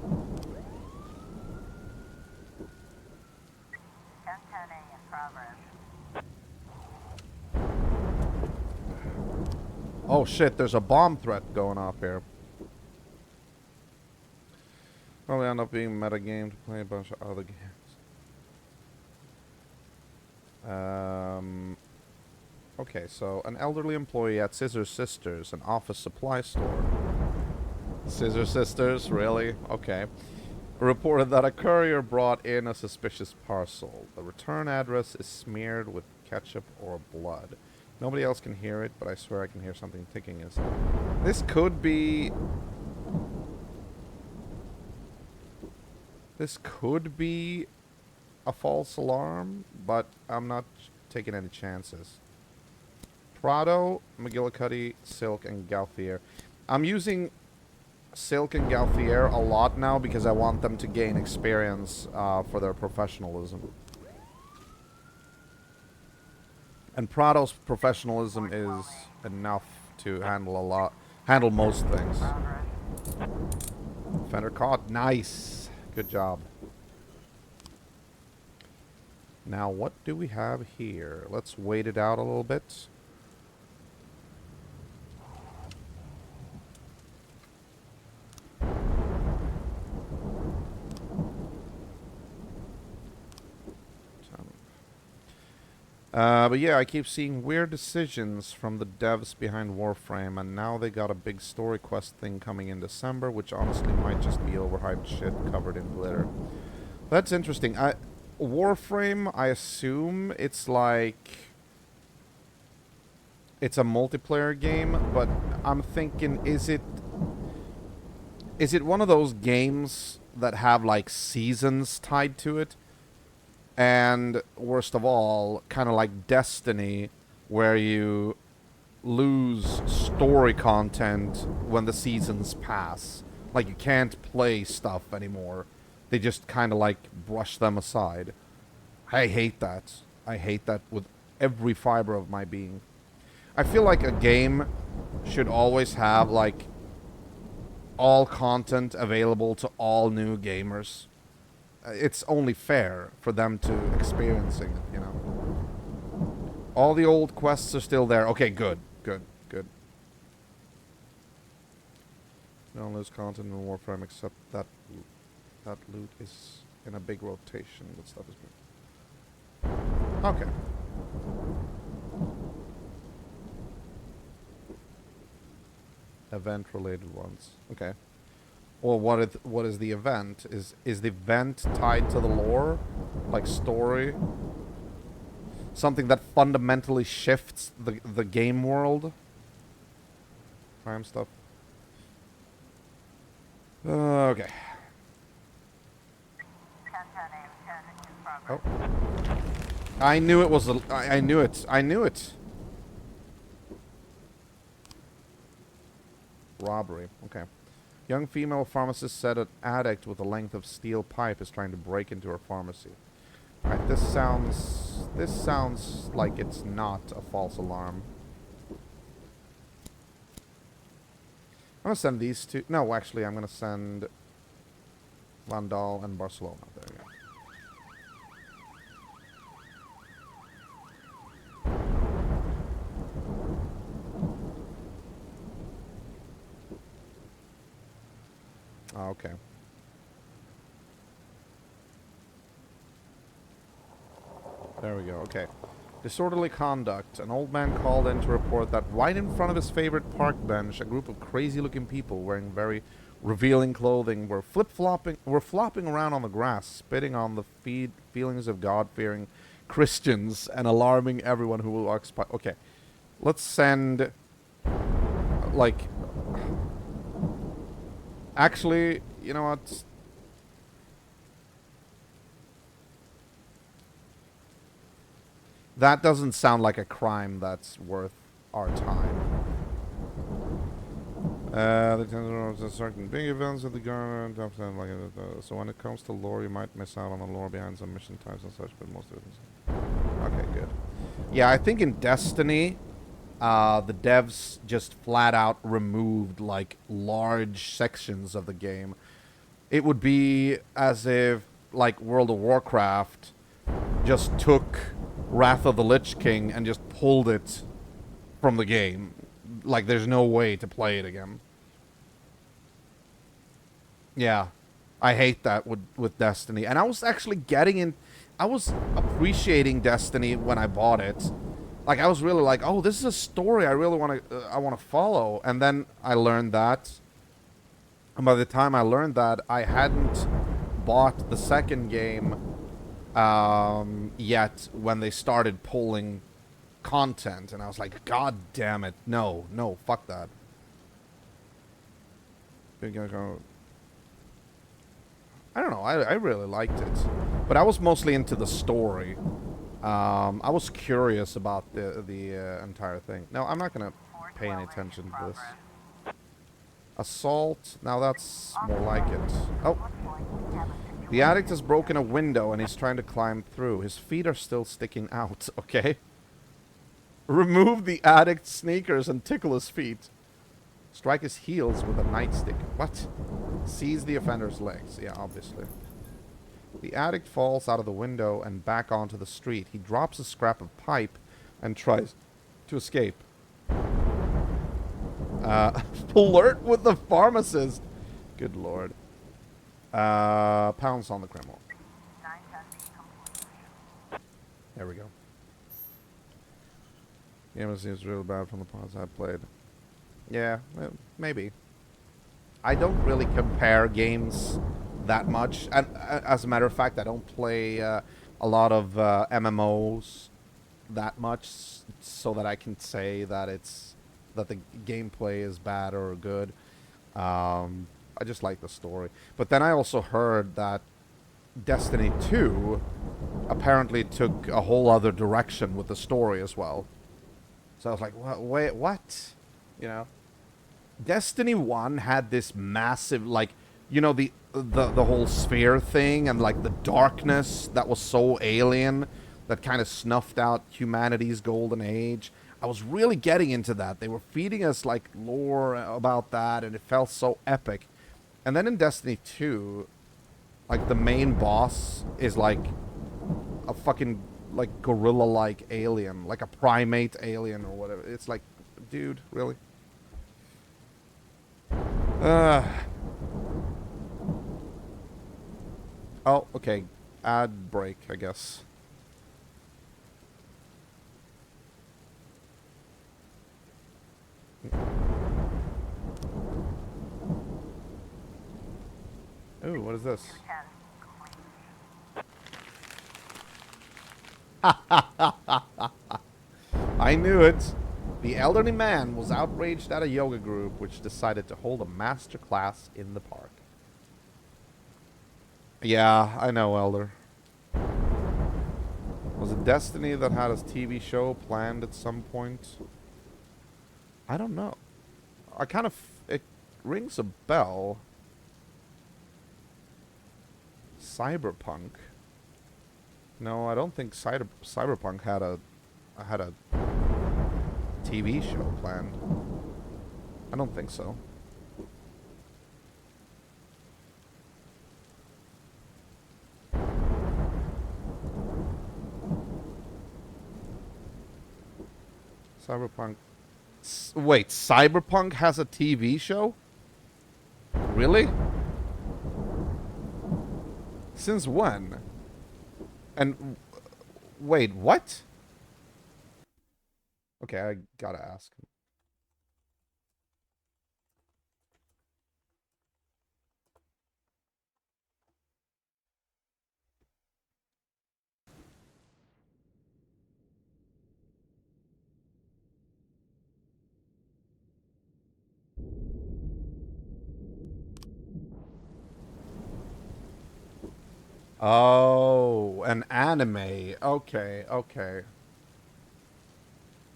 1010A in progress.
Oh shit, there's a bomb threat going off here. Probably end up being meta game to play a bunch of other games. Okay, so an elderly employee at Scissor Sisters, an office supply store. Scissor Sisters, really? Okay. Reported that a courier brought in a suspicious parcel. The return address is smeared with ketchup or blood. Nobody else can hear it, but I swear I can hear something ticking inside. This could be... This could be a false alarm, but I'm not taking any chances. Prado, McGillicuddy, Silk, and Gauthier. I'm using Silk and Gauthier a lot now because I want them to gain experience for their professionalism. And Prado's professionalism is enough to handle most things. Fender caught. Nice. Good job. Now, what do we have here? Let's wait it out a little bit. But yeah, I keep seeing weird decisions from the devs behind Warframe, and now they got a big story quest thing coming in December, which honestly might just be overhyped shit covered in glitter. That's interesting. Warframe, I assume it's like... It's a multiplayer game, but I'm thinking, is it one of those games that have like seasons tied to it? And worst of all, kind of like Destiny, where you lose story content when the seasons pass. Like, you can't play stuff anymore. They just kind of like brush them aside. I hate that. I hate that with every fiber of my being. I feel like a game should always have like all content available to all new gamers. It's only fair for them to experiencing it, you know. All the old quests are still there. Okay, good. Good. Good. We don't lose content in Warframe except that that loot is in a big rotation. That stuff is good. Okay. Event-related ones. Okay. Well, what is the event? Is the event tied to the lore? Like story? Something that fundamentally shifts the game world? Crime stuff. Okay.
1010A in progress.
Oh. I knew it was I knew it. I knew it. Robbery. Okay. Young female pharmacist said an addict with a length of steel pipe is trying to break into her pharmacy. Alright, this sounds like it's not a false alarm. I'm gonna send these two. No, actually, I'm gonna send Vandal and Barcelona. There we go. Oh, okay. There we go. Okay. Disorderly conduct. An old man called in to report that right in front of his favorite park bench, a group of crazy-looking people wearing very revealing clothing were flopping around on the grass, spitting on the feelings of God-fearing Christians and alarming everyone who walks by. Okay. Let's send like actually, you know what? That doesn't sound like a crime that's worth our time. The tender certain big events at the government, so when it comes to lore, you might miss out on the lore behind some mission types and such, but most of it is... Okay, good. Yeah, I think in Destiny, the devs just flat out removed, like, large sections of the game. It would be as if, like, World of Warcraft just took Wrath of the Lich King and just pulled it from the game. Like, there's no way to play it again. Yeah. I hate that with Destiny. And I was actually getting in... I was appreciating Destiny when I bought it. Like, I was really like, oh, this is a story I really want to follow. And then I learned that. And by the time I learned that, I hadn't bought the second game yet when they started pulling content. And I was like, God damn it. No, fuck that. I don't know. I really liked it. But I was mostly into the story. I was curious about the entire thing. No, I'm not going to pay any attention to this. Assault. Now that's more like it. Oh. The addict has broken a window and he's trying to climb through. His feet are still sticking out. Okay. Remove the addict's sneakers and tickle his feet. Strike his heels with a nightstick. What? Seize the offender's legs. Yeah, obviously. The addict falls out of the window and back onto the street. He drops a scrap of pipe and tries to escape. Flirt with the pharmacist. Good lord. Pounce on the criminal. There we go. The game seems real bad from the parts I played. Yeah, maybe. I don't really compare games that much. And as a matter of fact, I don't play a lot of MMOs that much, so that I can say that that the gameplay is bad or good. I just like the story. But then I also heard that Destiny 2 apparently took a whole other direction with the story as well. So I was like, wait, what? You know? Destiny 1 had this massive, like, you know, the whole sphere thing and, like, the darkness that was so alien that kind of snuffed out humanity's golden age. I was really getting into that. They were feeding us, like, lore about that, and it felt so epic. And then in Destiny 2, like, the main boss is, like, a fucking, like, gorilla-like alien. Like a primate alien or whatever. It's like, dude, really? Oh, okay. Ad break, I guess. Ooh, what is this? I knew it. The elderly man was outraged at a yoga group which decided to hold a master class in the park. Yeah, I know, Elder. Was it Destiny that had a TV show planned at some point? I don't know. It rings a bell. Cyberpunk. No, I don't think Cyberpunk had a TV show planned. I don't think so. Cyberpunk. Wait, Cyberpunk has a TV show? Really? Since when? And wait, what? Okay, I gotta ask. Oh, an anime. Okay, okay.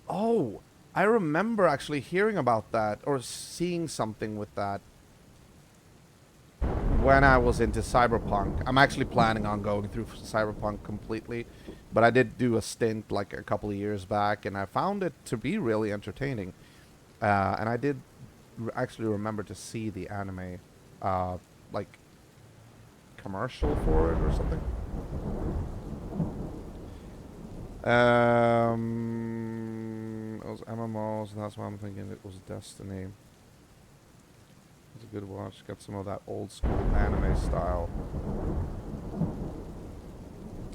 Oh, I remember actually hearing about that or seeing something with that when I was into Cyberpunk. I'm actually planning on going through Cyberpunk completely, but I did do a stint like a couple of years back, and I found it to be really entertaining. And I did actually remember to see the anime, like commercial for it or something. It was MMOs. That's why I'm thinking it was Destiny. It's a good watch. Got some of that old school anime style.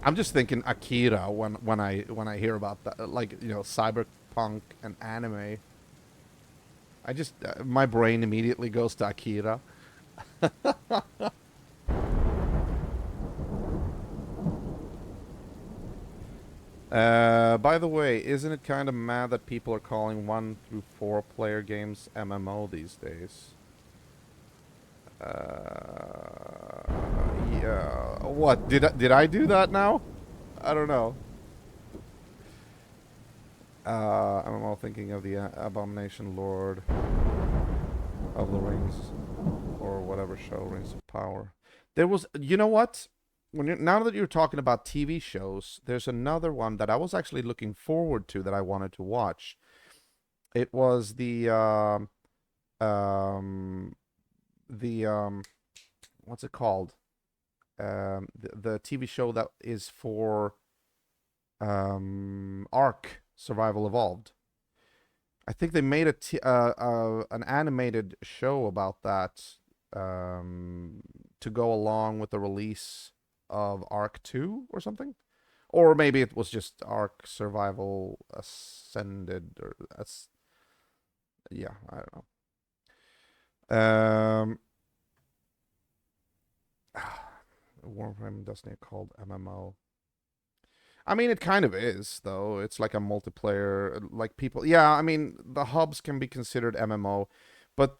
I'm just thinking Akira when I hear about that, like cyberpunk and anime. I just my brain immediately goes to Akira. By the way, isn't it kind of mad that people are calling 1 through 4 player games MMO these days? Yeah. What did I do that now? I don't know. MMO thinking of the Abomination Lord of the Rings or whatever show, Rings of Power. There was, you know what? Now that you're talking about TV shows, there's another one that I was actually looking forward to that I wanted to watch. It was the what's it called? The TV show that is for Ark Survival Evolved. I think they made an animated show about that to go along with the release of Ark 2 or something. Or maybe it was just Ark Survival Ascended or yeah, I don't know. Warframe and Destiny are called MMO. I mean, it kind of is, though. It's like a multiplayer, like people. Yeah, I mean, the hubs can be considered MMO, but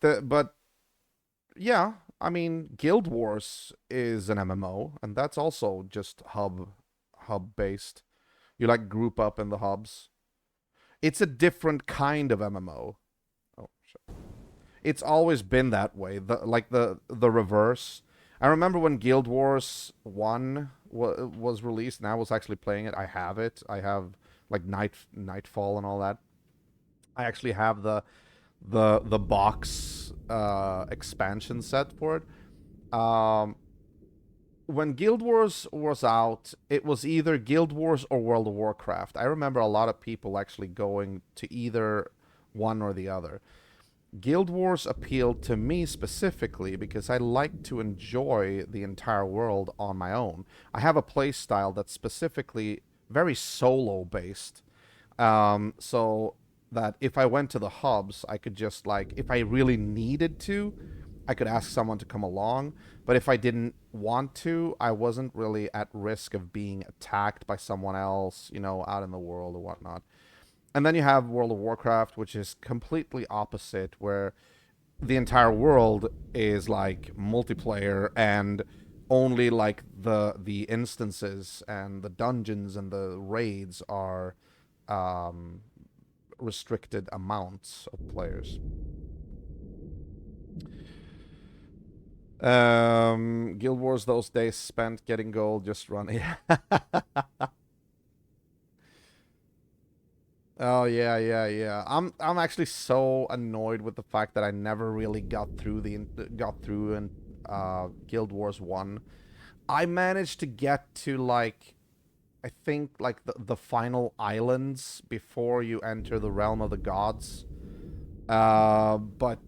yeah, I mean, Guild Wars is an MMO, and that's also just hub based. You like group up in the hubs. It's a different kind of MMO. Oh shit. It's always been that way. The reverse. I remember when Guild Wars 1 was released, and I was actually playing it. I have it. I have like Nightfall and all that. I actually have the box expansion set for it. When Guild Wars was out, it was either Guild Wars or World of Warcraft. I remember a lot of people actually going to either one or the other. Guild Wars appealed to me specifically because I like to enjoy the entire world on my own. I have a play style that's specifically very solo based. So that if I went to the hubs, I could just if I really needed to, I could ask someone to come along. But if I didn't want to, I wasn't really at risk of being attacked by someone else, out in the world or whatnot. And then you have World of Warcraft, which is completely opposite, where the entire world is like multiplayer and only like the instances and the dungeons and the raids are restricted amounts of players. Guild Wars those days spent getting gold, just running. Oh yeah. I'm actually so annoyed with the fact that I never really got through in Guild Wars 1. I managed to get to I think the final islands before you enter the realm of the gods. But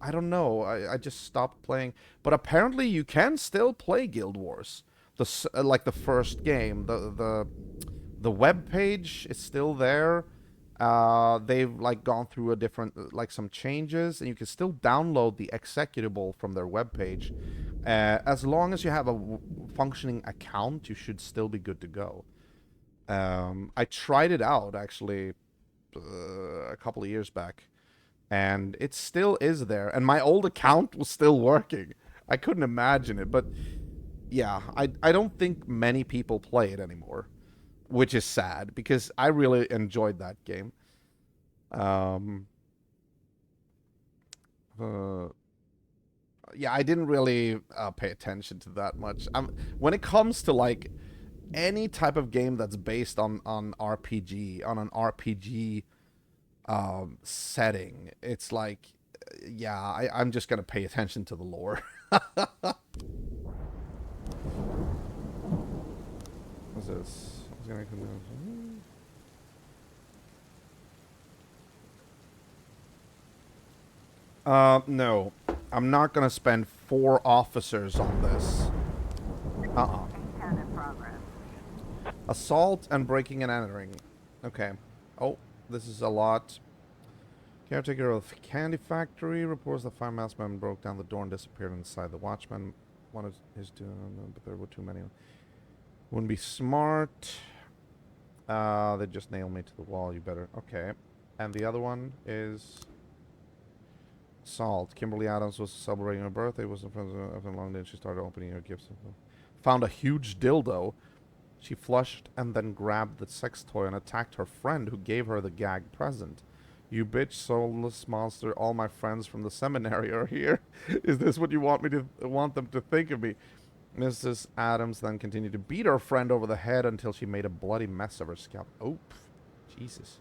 I don't know. I just stopped playing. But apparently you can still play Guild Wars. The first game, the web page is still there. They've gone through a different some changes, and you can still download the executable from their webpage. As long as you have a functioning account, you should still be good to go. I tried it out actually a couple of years back, and it still is there, and my old account was still working. I couldn't imagine it, but yeah, I don't think many people play it anymore, which is sad because I really enjoyed that game. Um, yeah, I didn't really pay attention to that much. When it comes to like any type of game that's based on RPG, on an RPG setting, it's like, yeah, I'm just gonna pay attention to the lore. What's this? No. I'm not gonna spend 4 officers on this. Uh-uh.
A10 in progress.
Assault and breaking and entering. Okay. Oh, this is a lot. Caretaker of Candy Factory reports the 5 masked men broke down the door and disappeared inside. The watchman wanted his doing, but there were too many. Wouldn't be smart. They just nailed me to the wall. You better. Okay. And the other one is Salt. Kimberly Adams was celebrating her birthday. Was in front of her long day. She started opening her gifts. Found a huge dildo. She flushed and then grabbed the sex toy and attacked her friend who gave her the gag present. You bitch, soulless monster! All my friends from the seminary are here. Is this what you want them to think of me? Mrs. Adams then continued to beat her friend over the head until she made a bloody mess of her scalp. Oh, Jesus.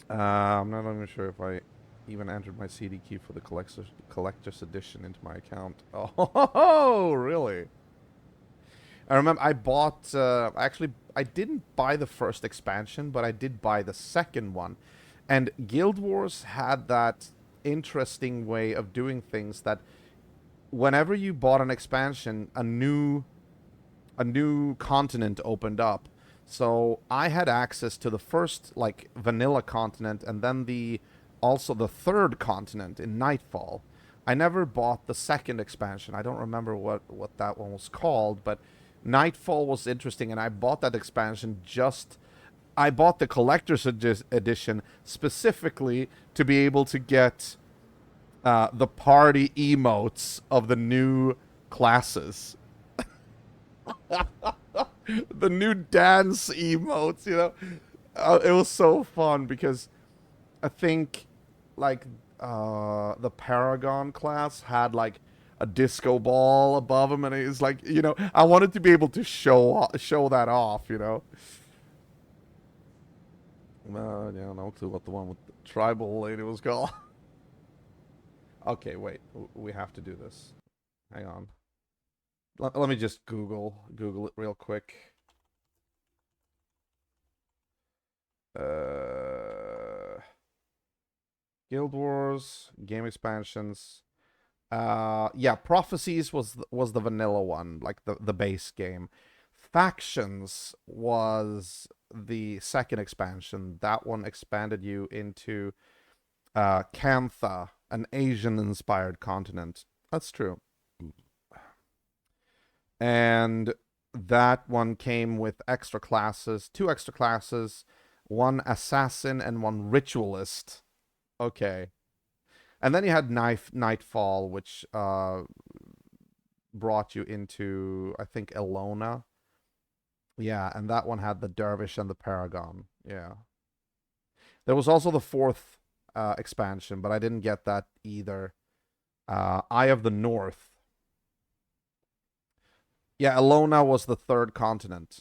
I'm not even sure if I even entered my CD key for the collector's edition into my account. Oh, really? I remember I bought, actually, I didn't buy the first expansion, but I did buy the second one. And Guild Wars had that interesting way of doing things that whenever you bought an expansion, a new continent opened up. So I had access to the first, like, vanilla continent, and then also the third continent in Nightfall. I never bought the second expansion. I don't remember what that one was called, but Nightfall was interesting, and I bought that expansion I bought the collector's edition specifically to be able to get the party emotes of the new classes. The new dance emotes, you know. It was so fun because I think, like, the Paragon class had, like, a disco ball above him, and it's like, you know, I wanted to be able to show that off, you know. Yeah, no clue what the one with the tribal lady was called. Okay, wait, we have to do this. Hang on. Let me just Google it real quick. Guild Wars game expansions. Yeah, Prophecies was the vanilla one, like the base game. Factions was the second expansion. That one expanded you into Kantha, an Asian-inspired continent. That's true. And that one came with extra classes, 2 extra classes, 1 assassin and 1 ritualist. Okay. And then you had Nightfall, which brought you into, I think, Elona. Yeah, and that one had the Dervish and the Paragon. Yeah. There was also the 4th expansion, but I didn't get that either. Eye of the North. Yeah, Elona was the 3rd continent.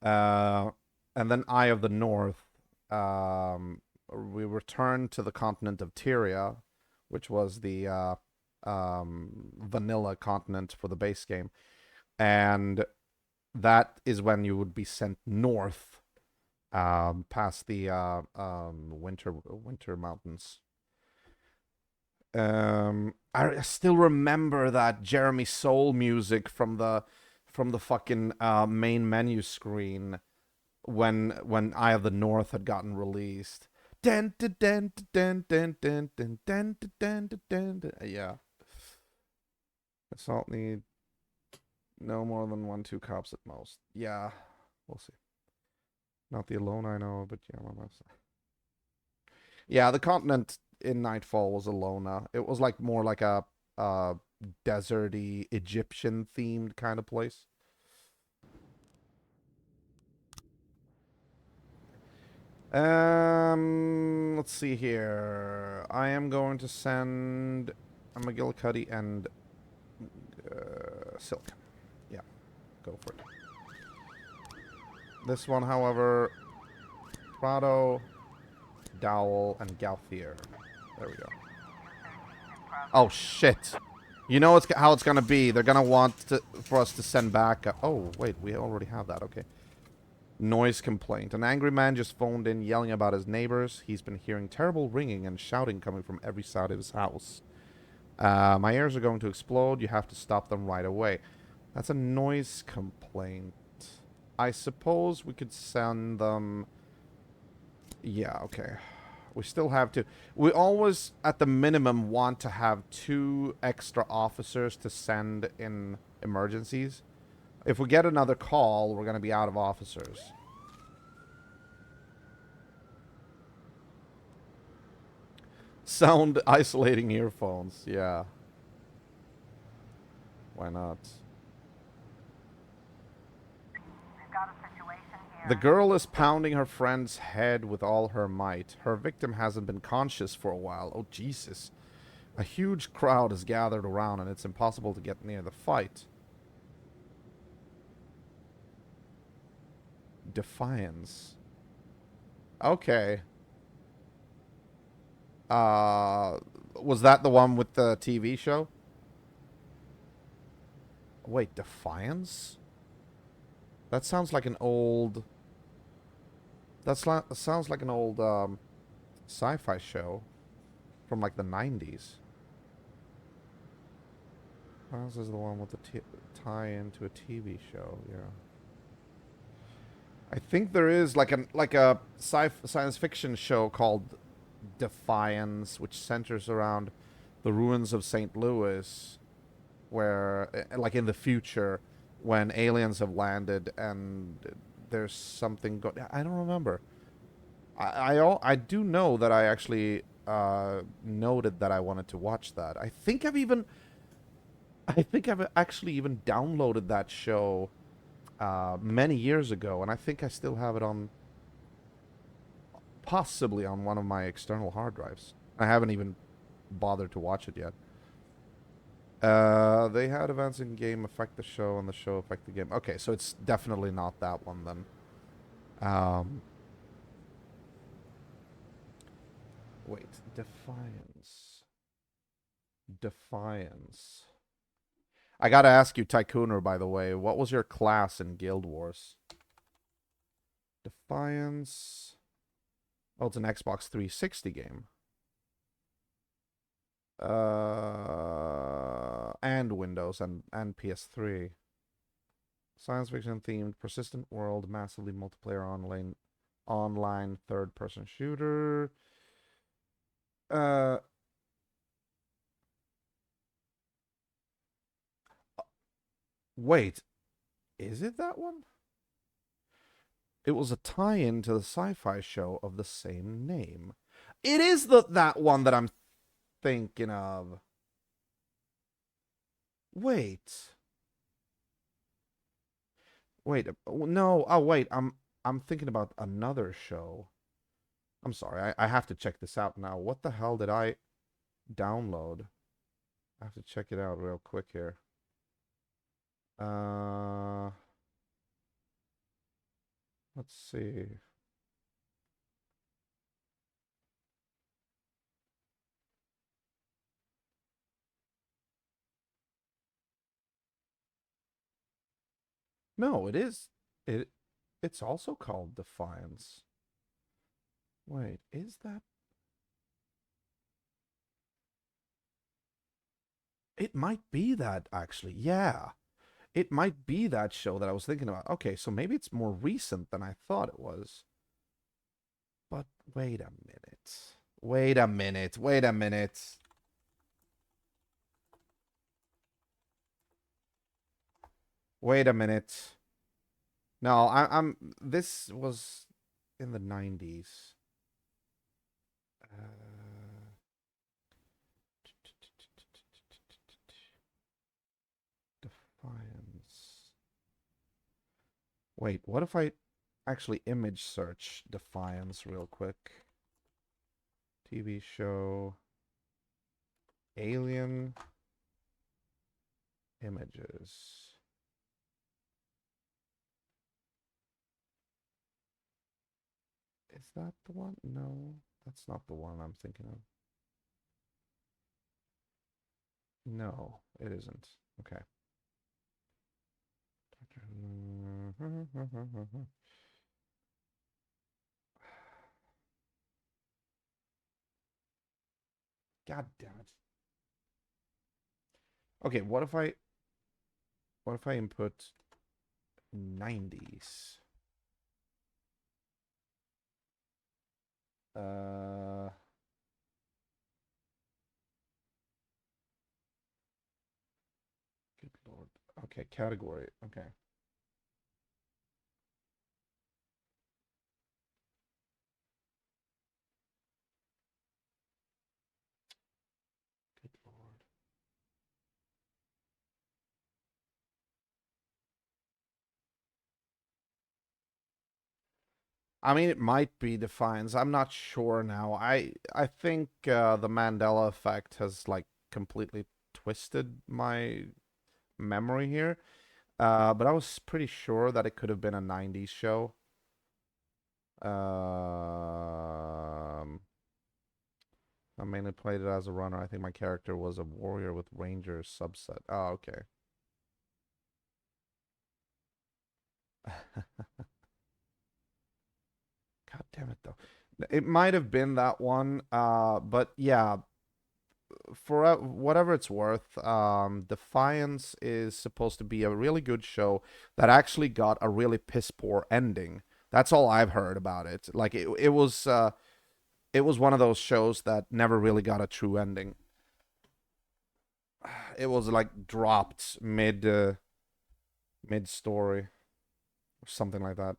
And then Eye of the North. We returned to the continent of Tyria, which was the vanilla continent for the base game. And that is when you would be sent north, past the winter mountains. I still remember that Jeremy Soule music from the fucking main menu screen when Eye of the North had gotten released. Yeah. Assault need no more than 1-2 cops at most. Yeah, we'll see. Not the alone I know, but yeah, yeah, the continent in Nightfall was Elona. It was like more like a deserty Egyptian themed kind of place. Let's see here. I am going to send a McGillicuddy and Silk. Yeah, go for it. This one, however, Prado, Dowell, and Gauthier. There we go. Oh shit! You know how it's gonna be. They're gonna want for us to send back. Oh wait, we already have that. Okay. Noise complaint. An angry man just phoned in yelling about his neighbors. He's been hearing terrible ringing and shouting coming from every side of his house. My ears are going to explode. You have to stop them right away. That's a noise complaint. I suppose we could send them... Yeah, okay. We still have to... We always, at the minimum, want to have 2 extra officers to send in emergencies. If we get another call, we're going to be out of officers. Sound isolating earphones, yeah. Why not?
We've got a situation here.
The girl is pounding her friend's head with all her might. Her victim hasn't been conscious for a while. Oh, Jesus. A huge crowd has gathered around and it's impossible to get near the fight. Defiance. Okay. Was that the one with the TV show? Wait, Defiance? That sounds like an old... sounds like an old, sci-fi show from, like, the 90s. This is the one with the tie-in to a TV show, yeah. I think there is, like a science fiction show called Defiance, which centers around the ruins of St. Louis, where, like, in the future, when aliens have landed and there's something I don't remember. I do know that I actually noted that I wanted to watch that. I think I've actually even downloaded that show many years ago, and I think I still have it on, possibly on one of my external hard drives. I haven't even bothered to watch it yet. They had events in game affect the show, and the show affect the game. Okay, so it's definitely not that one then. Wait, Defiance. Defiance. I gotta ask you, Tycooner, by the way, what was your class in Guild Wars? Defiance. Oh, it's an Xbox 360 game. And Windows and PS3. Science fiction themed, persistent world, massively multiplayer online third-person shooter. Wait, is it that one? It was a tie-in to the sci-fi show of the same name. It is that one that I'm thinking of. Wait, no. Oh, wait. I'm thinking about another show. I'm sorry. I have to check this out now. What the hell did I download? I have to check it out real quick here. Let's see. No, it is. It's also called Defiance. Wait, is that? It might be that, actually. Yeah. It might be that show that I was thinking about. Okay, so maybe it's more recent than I thought it was. But wait a minute. Wait a minute. Wait a minute. Wait a minute. No, I'm this was in the 90s. Defiance. Wait, what if I actually image search Defiance real quick. TV show. Alien images. Is that the one? No, that's not the one I'm thinking of. No, it isn't. Okay. God damn it. Okay, what if I input 90s? Good lord. Okay, category. Okay. Good lord. I mean, it might be Defiance. I'm not sure now. I think the Mandela effect has like completely twisted my memory here. But I was pretty sure that it could have been a 90s show. I mainly played it as a runner. I think my character was a warrior with ranger subset. Oh, okay. God damn it, though. It might have been that one. But yeah, for whatever it's worth, Defiance is supposed to be a really good show that actually got a really piss poor ending. That's all I've heard about it. Like it was one of those shows that never really got a true ending. It was like dropped mid story or something like that.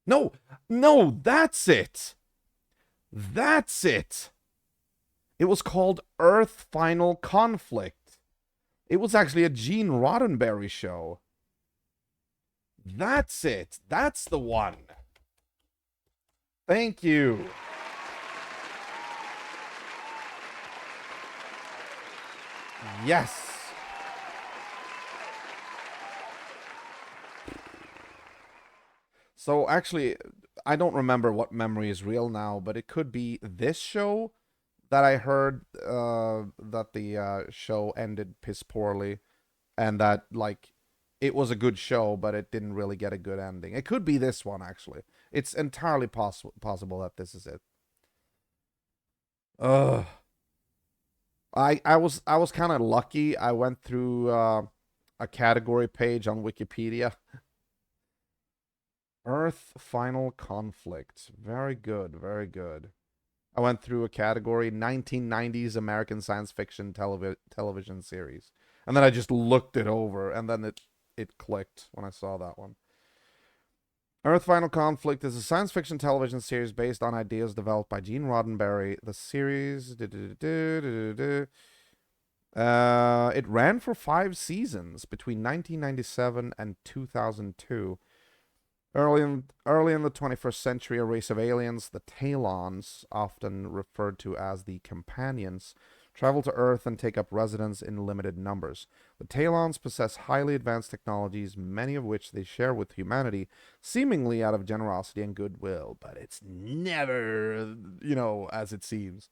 No, no, that's it. That's it. It was called Earth Final Conflict. It was actually a Gene Roddenberry show. That's it. That's the one. Thank you. Yes. So actually, I don't remember what memory is real now, but it could be this show that I heard that the show ended piss poorly, and that like it was a good show, but it didn't really get a good ending. It could be this one actually. It's entirely possible that this is it. Ugh. I was kind of lucky. I went through a category page on Wikipedia. Earth Final Conflict. Very good, very good. I went through a category 1990s American science fiction television series. And then I just looked it over and then it clicked when I saw that one. Earth Final Conflict is a science fiction television series based on ideas developed by Gene Roddenberry. The series it ran for 5 seasons between 1997 and 2002. Early in the 21st century, a race of aliens, the Talons, often referred to as the Companions, travel to Earth and take up residence in limited numbers. The Talons possess highly advanced technologies, many of which they share with humanity, seemingly out of generosity and goodwill, but it's never, as it seems.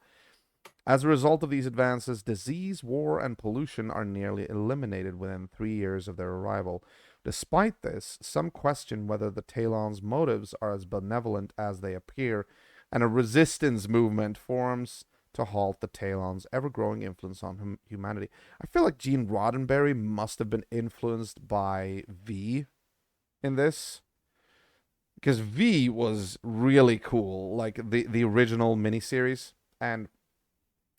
As a result of these advances, disease, war, and pollution are nearly eliminated within 3 years of their arrival. Despite this, some question whether the Talons' motives are as benevolent as they appear, and a resistance movement forms to halt the Talons' ever-growing influence on humanity. I feel like Gene Roddenberry must have been influenced by V in this, because V was really cool, like the original miniseries and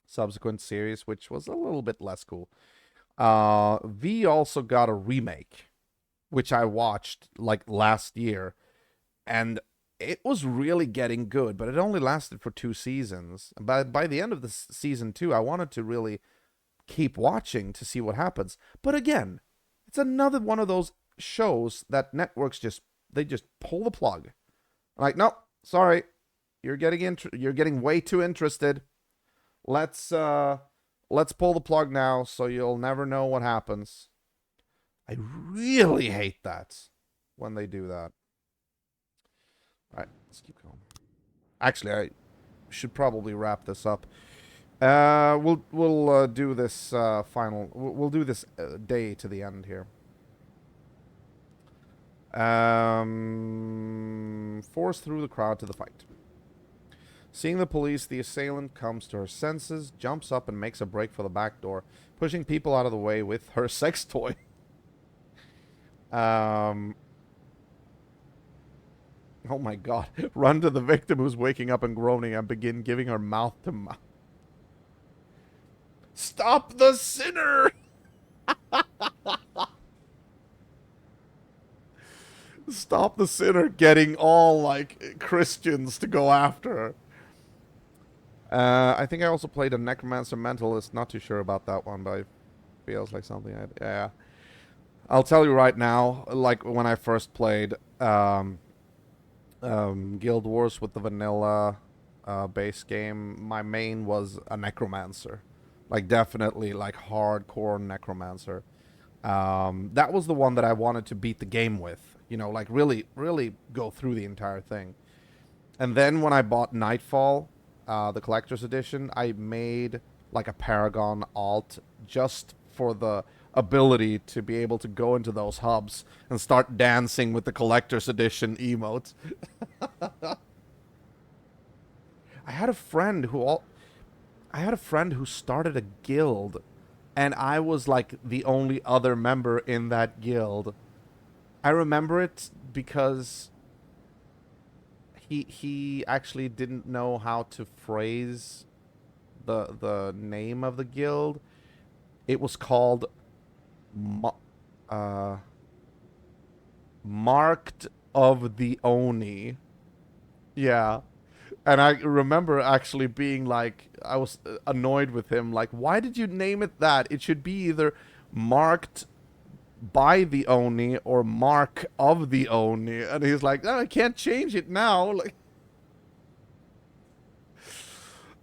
subsequent series, which was a little bit less cool. V also got a remake, which I watched like last year, and it was really getting good, but it only lasted for 2 seasons. But by the end of the season 2, I wanted to really keep watching to see what happens. But again, it's another one of those shows that networks just pull the plug. Like, no, sorry, you're getting way too interested. Let's pull the plug now, so you'll never know what happens. I really hate that when they do that. All right, let's keep going. Actually, I should probably wrap this up. We'll do this final. We'll do this day to the end here. Forced through the crowd to the fight. Seeing the police, the assailant comes to her senses, jumps up and makes a break for the back door, pushing people out of the way with her sex toy. Oh my god. Run to the victim who's waking up and groaning and begin giving her mouth to mouth. Stop the sinner! Stop the sinner getting all, like, Christians to go after her. I think I also played a Necromancer Mentalist. Not too sure about that one, but it feels like something yeah. I'll tell you right now, like, when I first played Guild Wars with the vanilla base game, my main was a Necromancer. Like, definitely, like, hardcore Necromancer. That was the one that I wanted to beat the game with. You know, like, really, really go through the entire thing. And then when I bought Nightfall, the Collector's Edition, I made, like, a Paragon alt just for the ability to be able to go into those hubs and start dancing with the Collector's Edition emotes. I had a friend who started a guild, and I was like the only other member in that guild. I remember it because he actually didn't know how to phrase the name of the guild. It was called Marked of the Oni. Yeah. And I remember actually being like, I was annoyed with him. Like, why did you name it that? It should be either Marked by the Oni or Mark of the Oni. And he's like, no, I can't change it now. Like,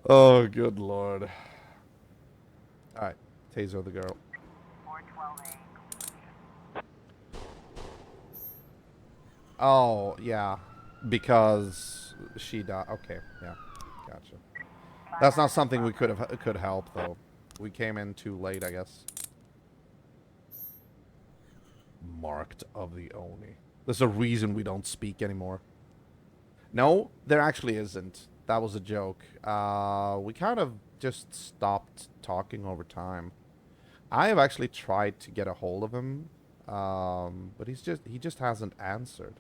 oh, good lord. All right, taser the girl.
412A.
Oh, yeah, because she died. Okay, yeah, gotcha. That's not something we could help though. We came in too late, I guess. Marked of the Oni. There's a reason we don't speak anymore. No, there actually isn't. That was a joke. We kind of just stopped talking over time. I have actually tried to get a hold of him, but he just hasn't answered.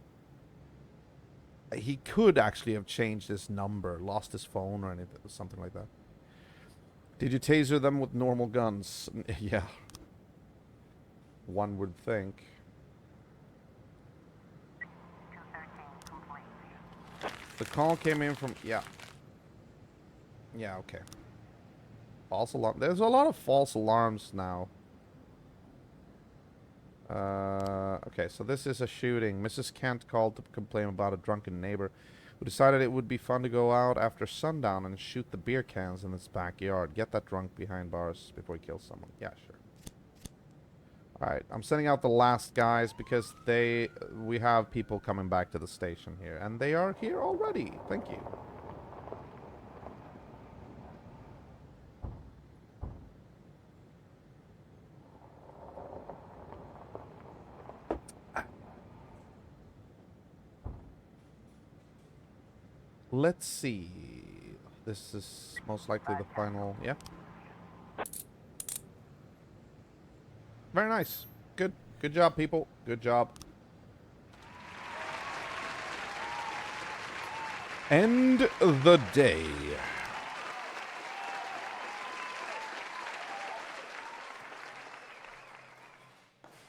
He could actually have changed his number, lost his phone or anything, something like that. Did you taser them with normal guns? Yeah. One would think.
213 complete.
The call came in from... Yeah. Yeah, okay. False alarm. There's a lot of false alarms now. Okay, so this is a shooting. Mrs. Kent called to complain about a drunken neighbor who decided it would be fun to go out after sundown and shoot the beer cans in his backyard. Get that drunk behind bars before he kills someone. Yeah, sure. Alright, I'm sending out the last guys because we have people coming back to the station here. And they are here already. Thank you. Let's see. This is most likely the final. Yeah. Very nice. Good. Good job, people. Good job. End the day.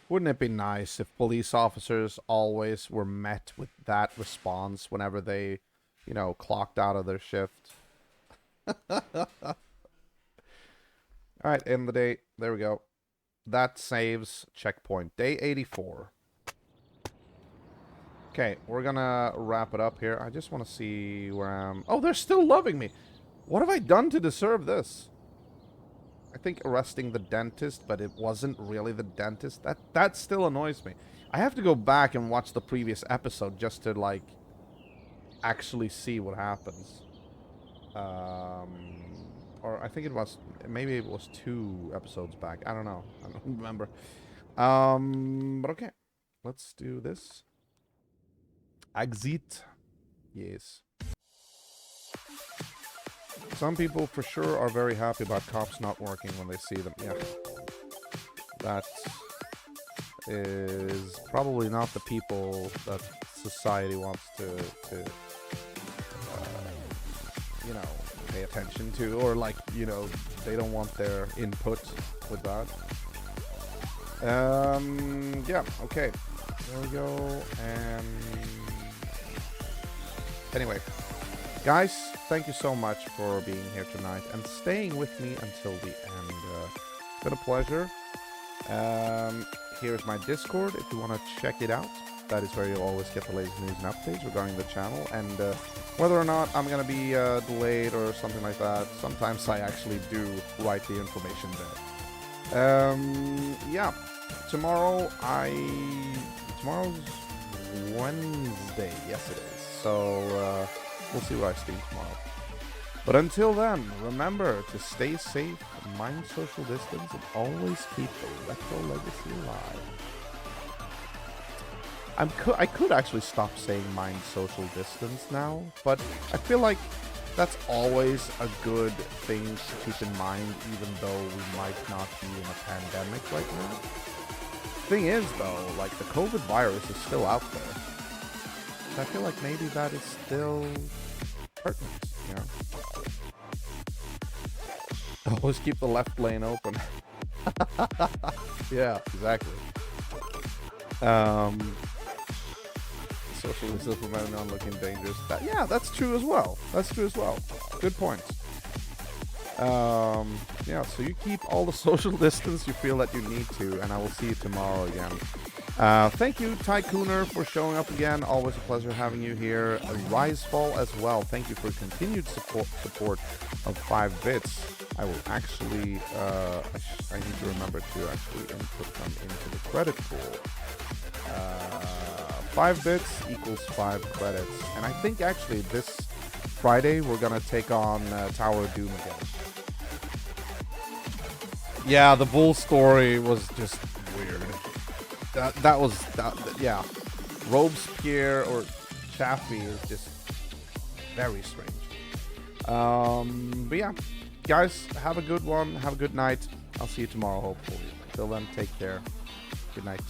Wouldn't it be nice if police officers always were met with that response whenever they, you know, clocked out of their shift? Alright, end of the day. There we go. That saves checkpoint. Day 84. Okay, we're gonna wrap it up here. I just want to see where I'm... Oh, they're still loving me. What have I done to deserve this? I think arresting the dentist, but it wasn't really the dentist. That still annoys me. I have to go back and watch the previous episode just to, like, actually see what happens. Or I think it was... Maybe it was 2 episodes back. I don't know. I don't remember. But okay. Let's do this. Exit. Yes. Some people for sure are very happy about cops not working when they see them. Yeah. That is probably not the people that society wants to you know, pay attention to, or like, you know, they don't want their input with that. Yeah, okay. There we go, and anyway, guys, thank you so much for being here tonight and staying with me until the end. It's been a pleasure. Here's my Discord if you want to check it out. That is where you'll always get the latest news and updates regarding the channel, and whether or not I'm going to be delayed or something like that, sometimes I actually do write the information there. Yeah, tomorrow's Wednesday, yes it is, so we'll see what I stream tomorrow. But until then, remember to stay safe, mind social distance, and always keep the retro legacy alive. I could actually stop saying mind social distance now, but I feel like that's always a good thing to keep in mind, even though we might not be in a pandemic right now. Thing is, though, like, the COVID virus is still out there. So I feel like maybe that is still pertinent, you know? Always keep the left lane open. Yeah, exactly. Social distance for men not looking dangerous. Yeah, that's true as well. That's true as well. Good points. Yeah, so you keep all the social distance you feel that you need to, and I will see you tomorrow again. Thank you, Tycooner, for showing up again. Always a pleasure having you here. Risefall as well. Thank you for continued support of 5 bits. I will actually, I need to remember to actually input them into the credit pool. 5 bits equals 5 credits. And I think actually this Friday we're gonna take on Tower of Doom again. Yeah, the bull story was just weird. That was yeah. Robespierre or Chaffee is just very strange. But yeah, guys, have a good one. Have a good night. I'll see you tomorrow, hopefully. Till then, take care. Good night.